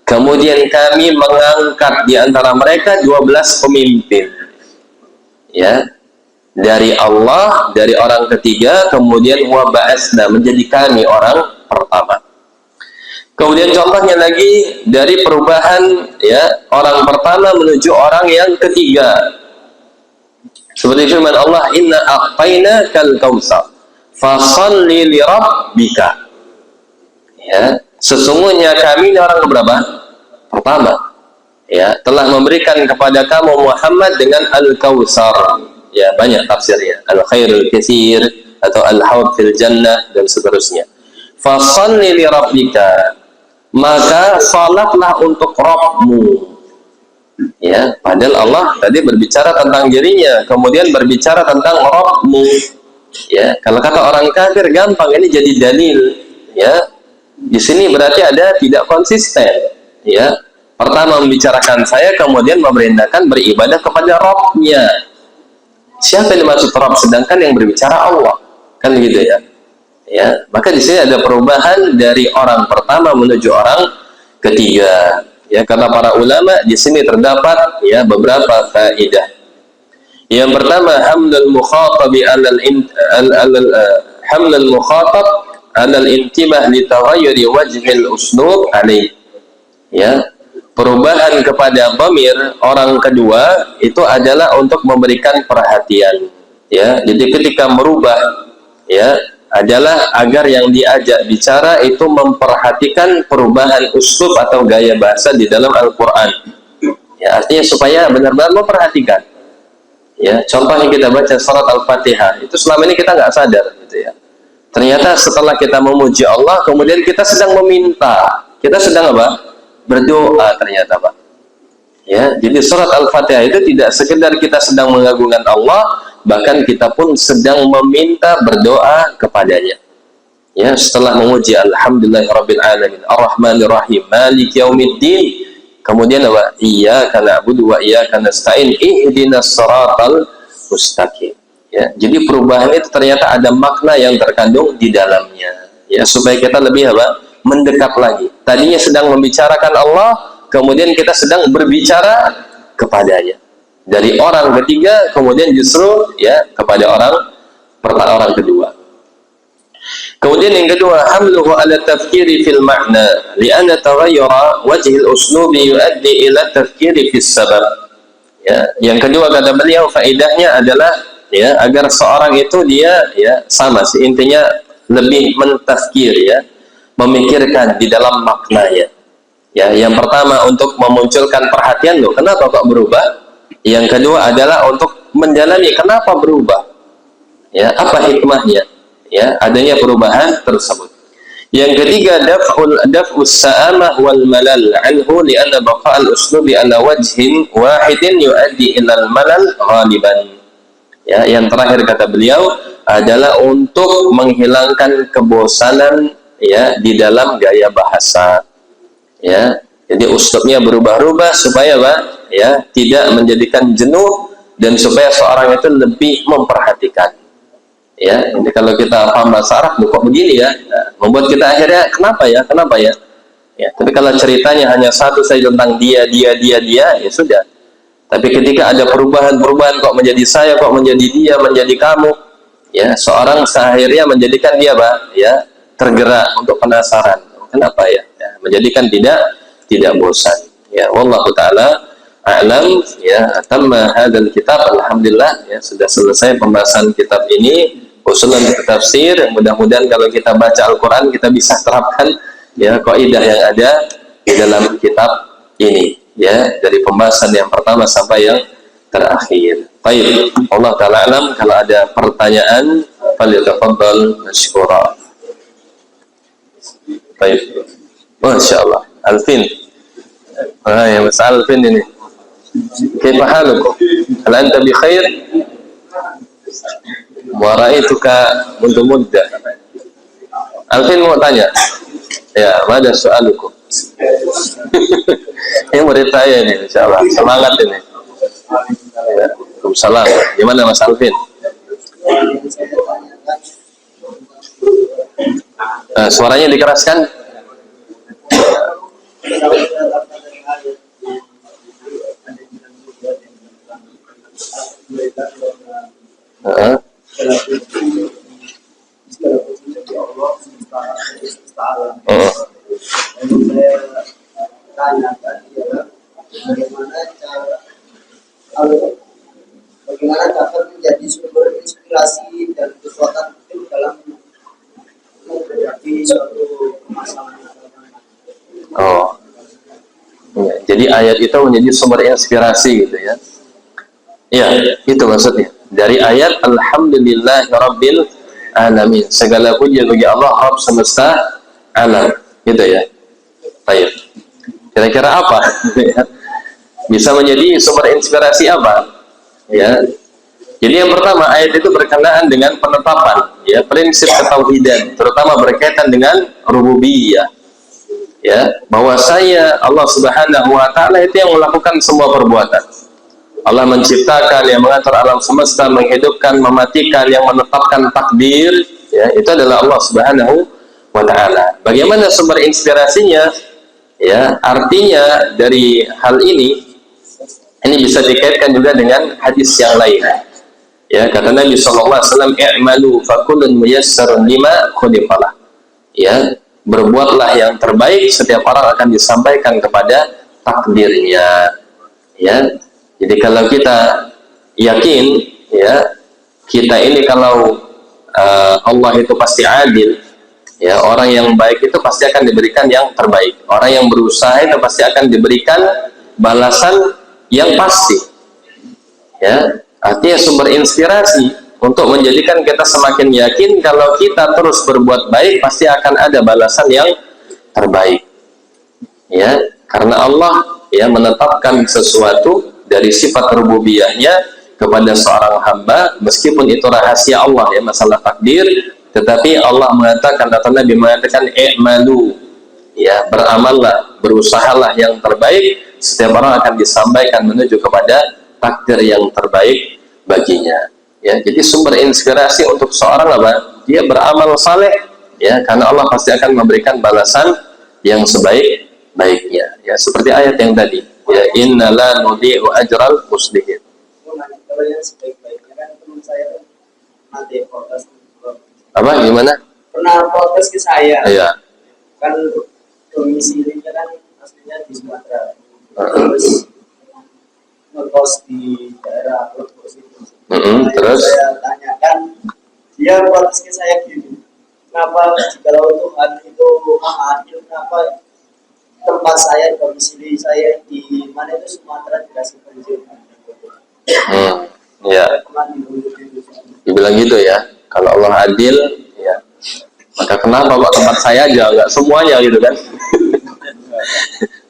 kemudian kami mengangkat di antara mereka 12 pemimpin. Ya, dari Allah, dari orang ketiga, kemudian wa ba'asna, menjadi kami orang pertama. Kemudian contohnya lagi dari perubahan ya orang pertama menuju orang yang ketiga. Seperti firman Allah, "Inna a'tainakal kautsar, fashalli li rabbika." Ya, sesungguhnya kami ini orang keberapa? Pertama. Ya, telah memberikan kepada kamu Muhammad dengan al-kautsar. Ya, banyak tafsirnya. Al-khairul katsir atau al-haud fil jannah dan seterusnya. Fashalli li rabbika, maka salatlah untuk Rabbmu. Ya, padahal Allah tadi berbicara tentang dirinya, kemudian berbicara tentang Rabbmu. Ya, kalau kata orang kafir gampang, ini jadi dalil. Ya, di sini berarti ada tidak konsisten. Ya, pertama membicarakan saya, kemudian memerintahkan beribadah kepada Rabbnya. Siapa yang dimaksud Rabb? Sedangkan yang berbicara Allah, kan gitu ya. Ya, maka di sini ada perubahan dari orang pertama menuju orang ketiga. Ya, kata para ulama di sini terdapat ya beberapa faedah. Yang pertama, hamlul mukhatabi hamlul mukhatab alal intibah li taghayyuri wajhil uslub alaih. Ya, perubahan kepada dhamir orang kedua itu adalah untuk memberikan perhatian. Ya, jadi ketika merubah ya adalah agar yang diajak bicara itu memperhatikan perubahan uslub atau gaya bahasa di dalam Al-Quran. Ya, artinya supaya benar-benar memperhatikan. Ya, contohnya kita baca surat Al-Fatihah, itu selama ini kita nggak sadar, gitu ya. Ternyata setelah kita memuji Allah, kemudian kita sedang meminta, kita sedang apa? Berdoa ternyata, Pak. Ya, jadi surat Al-Fatihah itu tidak sekedar kita sedang mengagungkan Allah, bahkan kita pun sedang meminta berdoa kepadanya. Ya, setelah memuji alhamdulillahirabbil alamin arrahmanir rahim maliki yaumiddin, kemudian apa? Iyyaka na'budu wa iyyaka nasta'in ihdinas siratal mustaqim. Ya, jadi perubahan itu ternyata ada makna yang terkandung di dalamnya. Ya, supaya kita lebih apa? Mendekat lagi. Tadinya sedang membicarakan Allah, kemudian kita sedang berbicara kepadanya. Dari orang ketiga kemudian justru ya kepada orang kedua. Kemudian yang kedua, hamluhu ala tafkiri fil ma'na li'anna taghayyura wajhil uslubi yuaddi ila tafkiri fis sabab. Ya, yang kedua kata beliau faedahnya adalah ya agar seorang itu dia ya sama sih intinya lebih mentafkir ya, memikirkan di dalam maknanya. Ya, yang pertama untuk memunculkan perhatian loh, kenapa kok berubah? Yang kedua adalah untuk menjalani kenapa berubah. Ya, apa hikmahnya? Ya, adanya perubahan tersebut. Yang ketiga, daf'us sa'amah wal malal anhu li'anna baqa'al uslubi ala wajhin wahidin yu'addi ilal malal ghaliban. Ya, yang terakhir kata beliau adalah untuk menghilangkan kebosanan ya di dalam gaya bahasa. Ya, jadi uslubnya berubah-ubah supaya apa? Ya, tidak menjadikan jenuh dan supaya seorang itu lebih memperhatikan. Ya, jadi kalau kita paham bahasa Arab kok begini ya, nah, membuat kita akhirnya kenapa ya? Ya, tapi kalau ceritanya hanya satu saja tentang dia, ya sudah. Tapi ketika ada perubahan-perubahan kok menjadi saya, kok menjadi dia, menjadi kamu, ya, seorang seakhirnya menjadikan dia apa? Ya, tergerak untuk penasaran. Kenapa ya? Ya, menjadikan tidak bosan. Ya, wallahu taala a'lam. Ya, tamma hadzal kitab, alhamdulillah ya sudah selesai pembahasan kitab ini usulan tafsir. Mudah-mudahan kalau kita baca Al-Qur'an kita bisa terapkan ya kaidah yang ada di dalam kitab ini ya, dari pembahasan yang pertama sampai yang terakhir. Baik, Allah taala alam. Kalau ada pertanyaan falyatafaddal mashkura. Baik. Masyaallah. Alfin. Ya Mas Alfin ini. Kaifa halukum? Hal anta bi khair? Wa ra'aituka mundu mudda. Alfin mau tanya. Ya, mana soalukum? Ini murid saya ini, insyaallah. Semangat ini. Ya, Waalaikumsalam. Gimana Mas Alvin? Nah, suaranya dikeraskan. bagaimana cara kalau bagaimana dapat menjadi sumber inspirasi dan kekuatan itu dalam menghadapi suatu masalah. Oh, ya. Jadi ayat itu menjadi sumber inspirasi gitu ya. Ya, itu maksudnya. Dari ayat Alhamdulillahirabbil alamin. Segala puji bagi Allah Rabb semesta alam. Gitu ya. Baik. Kira-kira apa? Bisa menjadi sumber inspirasi apa? Ya. Jadi yang pertama, ayat itu berkenaan dengan penetapan ya prinsip ketauhidan, terutama berkaitan dengan rububiyah. Ya, bahwasanya Allah Subhanahu wa taala itu yang melakukan semua perbuatan. Allah menciptakan, yang mengatur alam semesta, menghidupkan, mematikan, yang menetapkan takdir, ya, itu adalah Allah Subhanahu wa taala. Bagaimana sumber inspirasinya? Ya, artinya dari hal ini bisa dikaitkan juga dengan hadis yang lain. Ya, kata Nabi sallallahu alaihi wasallam, "I'malu fakullun muyassarun lima khuliqalah." Ya, berbuatlah yang terbaik, setiap orang akan disampaikan kepada takdirnya. Ya, jadi kalau kita yakin, ya, kita ini kalau Allah itu pasti adil, ya, orang yang baik itu pasti akan diberikan yang terbaik. Orang yang berusaha itu pasti akan diberikan balasan yang pasti. Ya, artinya sumber inspirasi untuk menjadikan kita semakin yakin kalau kita terus berbuat baik pasti akan ada balasan yang terbaik. Ya, karena Allah ya menetapkan sesuatu dari sifat rububiyahnya kepada seorang hamba, meskipun itu rahasia Allah ya, masalah takdir, tetapi Allah mengatakan, atau Nabi mengatakan, i'malu, ya, beramallah, berusahalah yang terbaik, setiap orang akan disampaikan menuju kepada takdir yang terbaik baginya. Ya, jadi sumber inspirasi untuk seorang apa? Dia beramal saleh, ya, karena Allah pasti akan memberikan balasan yang sebaik-baiknya. Ya, seperti ayat yang tadi, ya, innala nudhi'u ajral muslimin. Kalau yang sebaik-baiknya kan teman saya tuh nanti protes. Apa? Gimana? Pernah protes ke saya. Iya. Kan domisilinya kan aslinya di Sumatera. Terus ngekos di daerah Lombok itu. Terus saya tanyakan, dia protes ke saya gini, kenapa jikalau Tuhan itu maha adil, kenapa tempat saya, domisili saya di mana itu Sumatera dikasih banjir? Ya, dibilang gitu ya. Kalau Allah adil, ya, maka kenapa Pak tempat saya aja nggak semuanya gitu kan?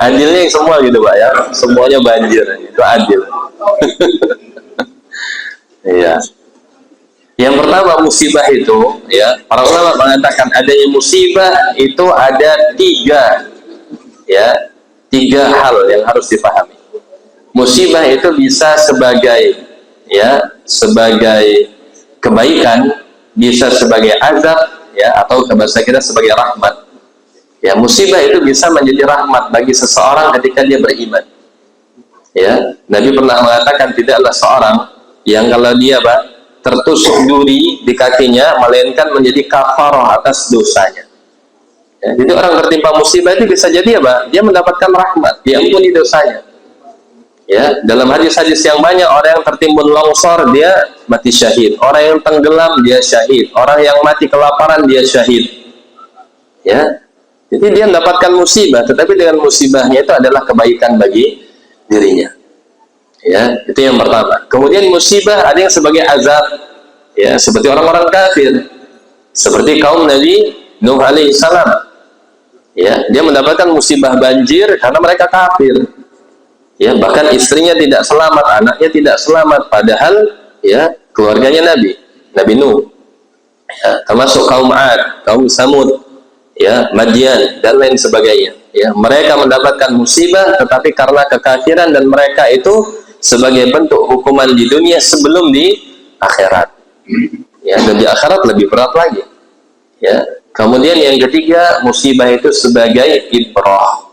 Adilnya yang semua gitu Pak ya, semuanya banjir, itu adil. Iya. Yang pertama musibah itu, ya, para ulama mengatakan adanya musibah itu ada tiga hal yang harus dipahami. Musibah itu bisa sebagai, ya, sebagai kebaikan, bisa sebagai azab, ya, atau bahasa kita sebagai rahmat. Ya, musibah itu bisa menjadi rahmat bagi seseorang ketika dia beriman. Ya, Nabi pernah mengatakan tidaklah seorang yang kalau dia tertusuk duri di kakinya melainkan menjadi kafarah atas dosanya. Ya, jadi orang tertimpa musibah itu bisa jadi dia mendapatkan rahmat, diampuni dosanya. Ya, dalam hadis-hadis yang banyak, orang yang tertimbun longsor dia mati syahid, orang yang tenggelam dia syahid, orang yang mati kelaparan dia syahid. Ya, jadi dia mendapatkan musibah, tetapi dengan musibahnya itu adalah kebaikan bagi dirinya. Ya, itu yang pertama. Kemudian musibah ada yang sebagai azab, ya, seperti orang-orang kafir, seperti kaum Nabi Nuh alaihissalam. Ya, dia mendapatkan musibah banjir karena mereka kafir. Ya, bahkan istrinya tidak selamat, anaknya tidak selamat, padahal ya keluarganya Nabi Nuh. Ya, termasuk kaum Ad, kaum Samud, ya, Madian dan lain sebagainya. Ya, mereka mendapatkan musibah, tetapi karena kekafiran dan mereka itu sebagai bentuk hukuman di dunia sebelum di akhirat. Ya, dan di akhirat lebih berat lagi. Ya, kemudian yang ketiga, musibah itu sebagai ibrah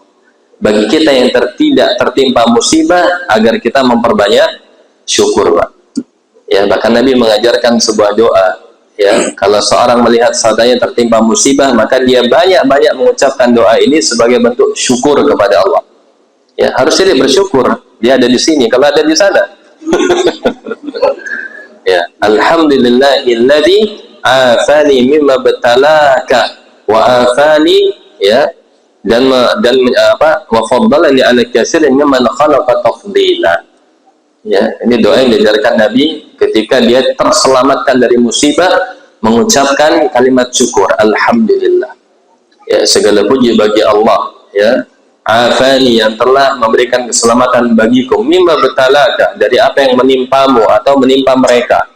bagi kita yang tidak tertimpa musibah agar kita memperbanyak syukur, Pak. Ya, bahkan Nabi mengajarkan sebuah doa. Ya, kalau seorang melihat saudaranya tertimpa musibah, maka dia banyak-banyak mengucapkan doa ini sebagai bentuk syukur kepada Allah. Ya, harusnya dia bersyukur dia ada di sini kalau ada di sana. Ya, alhamdulillahilladzi afani mimma batalaka wa afani, ya, dan wa faddalani ala katsirin mimman khalaqa tafdila. Ya, ini doa yang diajarkan Nabi ketika dia terselamatkan dari musibah, mengucapkan kalimat syukur, alhamdulillah. Ya, segala puji bagi Allah, ya, afani, yang telah memberikan keselamatan bagiku, mimma batalaka, dari apa yang menimpamu atau menimpa mereka.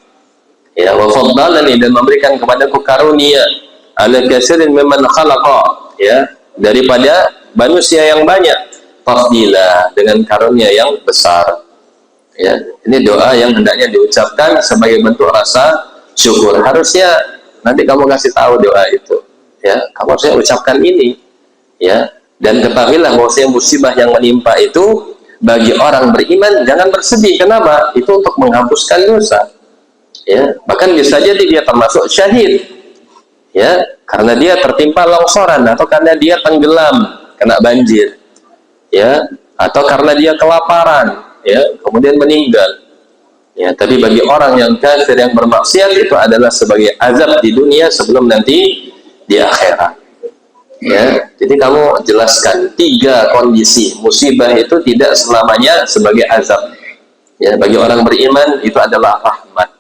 Ya, wa faddalani, dan memberikan kepadaku karunia, ala katsirin mimman khalaqa, ya, daripada manusia yang banyak, tafdila, dengan karunia yang besar. Ya, ini doa yang hendaknya diucapkan sebagai bentuk rasa syukur. Harusnya nanti kamu kasih tahu doa itu, ya, kamu harusnya ucapkan ini, ya, dan ketahuilah bahwasanya musibah yang menimpa itu bagi orang beriman jangan bersedih. Kenapa? Itu untuk menghapuskan dosa, ya, bahkan bisa jadi dia termasuk syahid, ya, karena dia tertimpa longsoran atau karena dia tenggelam kena banjir, ya, atau karena dia kelaparan, ya, kemudian meninggal. Ya, tapi bagi orang yang kafir yang bermaksiat itu adalah sebagai azab di dunia sebelum nanti di akhirat. Ya, jadi kamu jelaskan 3 kondisi musibah itu tidak selamanya sebagai azab. Ya, bagi orang beriman itu adalah rahmat.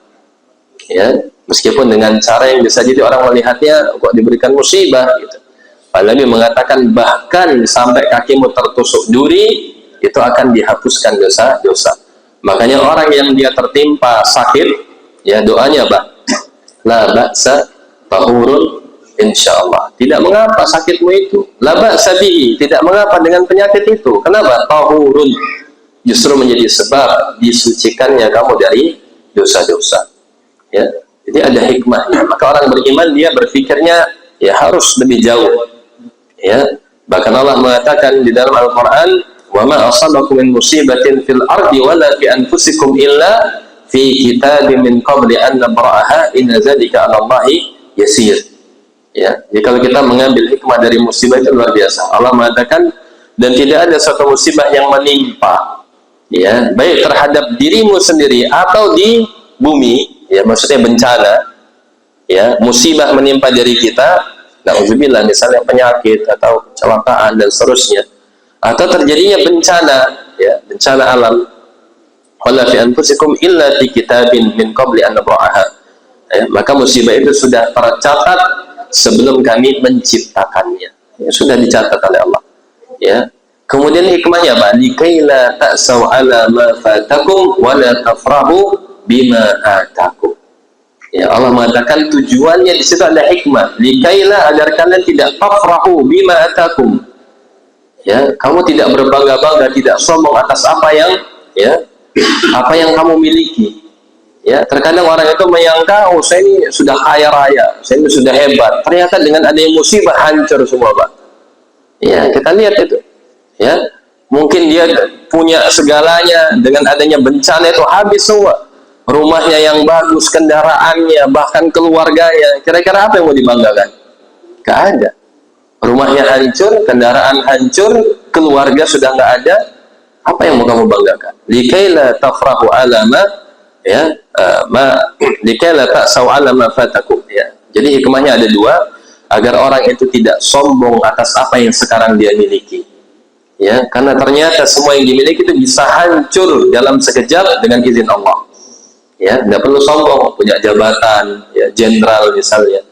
Ya, meskipun dengan cara yang bisa jadi orang melihatnya kok diberikan musibah gitu. Nabi mengatakan bahkan sampai kakimu tertusuk duri itu akan dihapuskan dosa-dosa. Makanya orang yang dia tertimpa sakit, ya, doanya la ba'sa tahurun insyaallah. Tidak mengapa sakitmu itu, la ba'sa bihi, tidak mengapa dengan penyakit itu. Kenapa? Tahurun, justru menjadi sebab disucikannya kamu dari dosa-dosa. Ya, jadi ada hikmahnya. Maka orang beriman dia berpikirnya ya harus lebih jauh. Ya, bahkan Allah mengatakan di dalam Al-Qur'an, wa ma asabakum min musibatin fil ardi wala fi anfusikum illa fi kitabim min qabli an nabra'aha inna dzalika 'ala Allahi yasir. Ya, jadi kalau kita mengambil hikmah dari musibah itu luar biasa. Allah mengatakan dan tidak ada suatu musibah yang menimpa, ya, baik terhadap dirimu sendiri atau di bumi, ya, maksudnya bencana, ya, musibah menimpa diri kita, na'udzubillah, misalnya penyakit atau kecelakaan dan seterusnya, atau terjadinya bencana, ya, bencana alam, wala fi anfusikum illa fi kitabin min qabli an nabra'aha, ya, maka musibah itu sudah tercatat sebelum kami menciptakannya, ya, sudah dicatat oleh Allah, ya. Kemudian hikmahnya apa? Likaila ta'saw ala ma fatakum wa la tafrahu bima atakum. Ya, Allah mengatakan tujuannya di situ ada hikmah. Likaila, agar kalian tidak tafrahu bima atakum. Ya, kamu tidak berbangga-bangga, tidak sombong atas apa yang, ya, apa yang kamu miliki. Ya, terkadang orang itu menyangka, oh saya ini sudah kaya raya, saya ini sudah hebat. Ternyata dengan adanya musibah hancur semua, Pak. Ya, kita lihat itu. Ya, mungkin dia punya segalanya, dengan adanya bencana itu habis semua. Rumahnya yang bagus, kendaraannya, bahkan keluarganya. Kira-kira apa yang mau dibanggakan? Gak ada. Rumahnya hancur, kendaraan hancur, keluarga sudah nggak ada. Apa yang mau kamu banggakan? Likaila tafrahu alama, ya, likaila ta'saw alama fatakum. Ya. Jadi hikmahnya ada 2, agar orang itu tidak sombong atas apa yang sekarang dia miliki. Ya, karena ternyata semua yang dimiliki itu bisa hancur dalam sekejap dengan izin Allah. Ya, nggak perlu sombong, punya jabatan, ya, jenderal misalnya,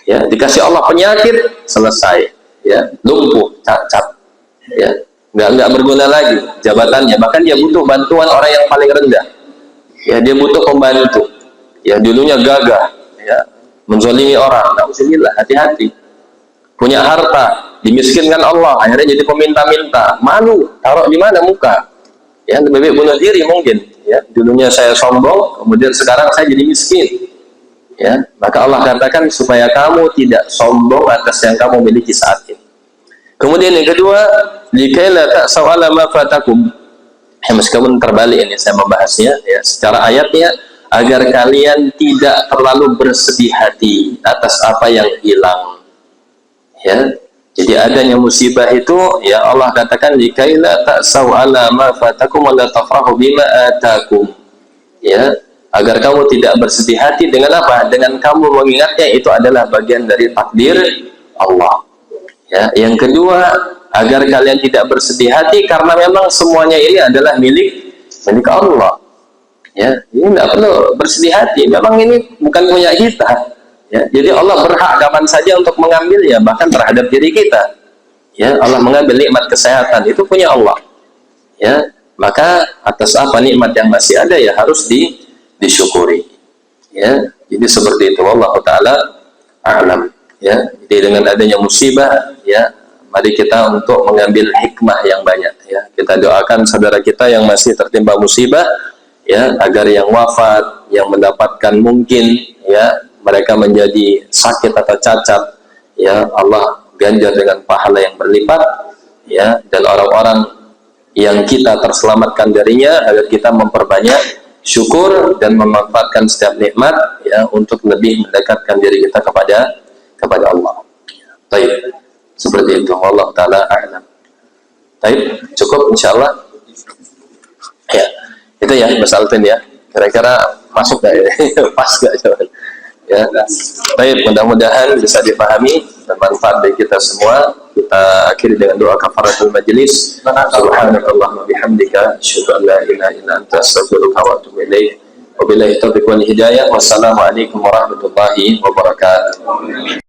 ya, dikasih Allah penyakit, selesai, ya, lumpuh, cacat, ya, nggak berguna lagi jabatannya, bahkan dia butuh bantuan orang yang paling rendah, ya, dia butuh pembantu, ya, dulunya gagah, ya, menzalimi orang, na'udzubillah, hati-hati. Punya harta, dimiskinkan Allah, akhirnya jadi peminta-minta, malu, taruh di mana muka, ya, lebih baik bunuh diri mungkin. Ya, dulunya saya sombong, kemudian sekarang saya jadi miskin. Ya, maka Allah katakan supaya kamu tidak sombong atas yang kamu miliki saat ini. Kemudian yang kedua, likaila ta'saw ala ma fatakum. Ya, meskipun terbalik ini saya membahasnya, ya, secara ayatnya, agar kalian tidak terlalu bersedih hati atas apa yang hilang. Ya, Jadi adanya musibah itu ya Allah katakan likaila ta'sau ala ma fatakum wa la tafrahu bima atakum. Ya, agar kamu tidak bersedih hati dengan apa? Dengan kamu mengingatnya itu adalah bagian dari takdir Allah. Ya, yang kedua, agar kalian tidak bersedih hati karena memang semuanya ini adalah milik Allah. Ya, ini tidak perlu bersedih hati. Memang ini bukan punya kita. Ya, jadi Allah berhak kapan saja untuk mengambilnya, bahkan terhadap diri kita. Ya, Allah mengambil nikmat kesehatan itu punya Allah. Ya, maka atas apa nikmat yang masih ada ya harus disyukuri. Ya, jadi seperti itu. Allah Taala a'lam. Ya, jadi dengan adanya musibah, ya, mari kita untuk mengambil hikmah yang banyak. Ya, kita doakan saudara kita yang masih tertimpa musibah, ya, agar yang wafat, yang mendapatkan mungkin, ya, mereka menjadi sakit atau cacat, ya Allah ganjar dengan pahala yang berlipat, ya, dan orang-orang yang kita terselamatkan darinya agar kita memperbanyak syukur dan memanfaatkan setiap nikmat, ya, untuk lebih mendekatkan diri kita kepada Allah. Baik, seperti itu. Allah Taala a'lam. Baik, cukup insyaallah. Ya, itu ya Mas Alvin ya. Kira-kira masuk nggak ya? Pas nggak jawaban? Ya, baik, mudah-mudahan bisa dipahami dan manfaat bagi kita semua. Kita akhiri dengan doa kafaratul majelis. Subhanakallahumma bihamdika asyhadu an la ilaha illa anta astaghfiruka wa atubu ilaik. Wabillahi taufiq wal hidayah. Wassalamualaikum warahmatullahi wabarakatuh.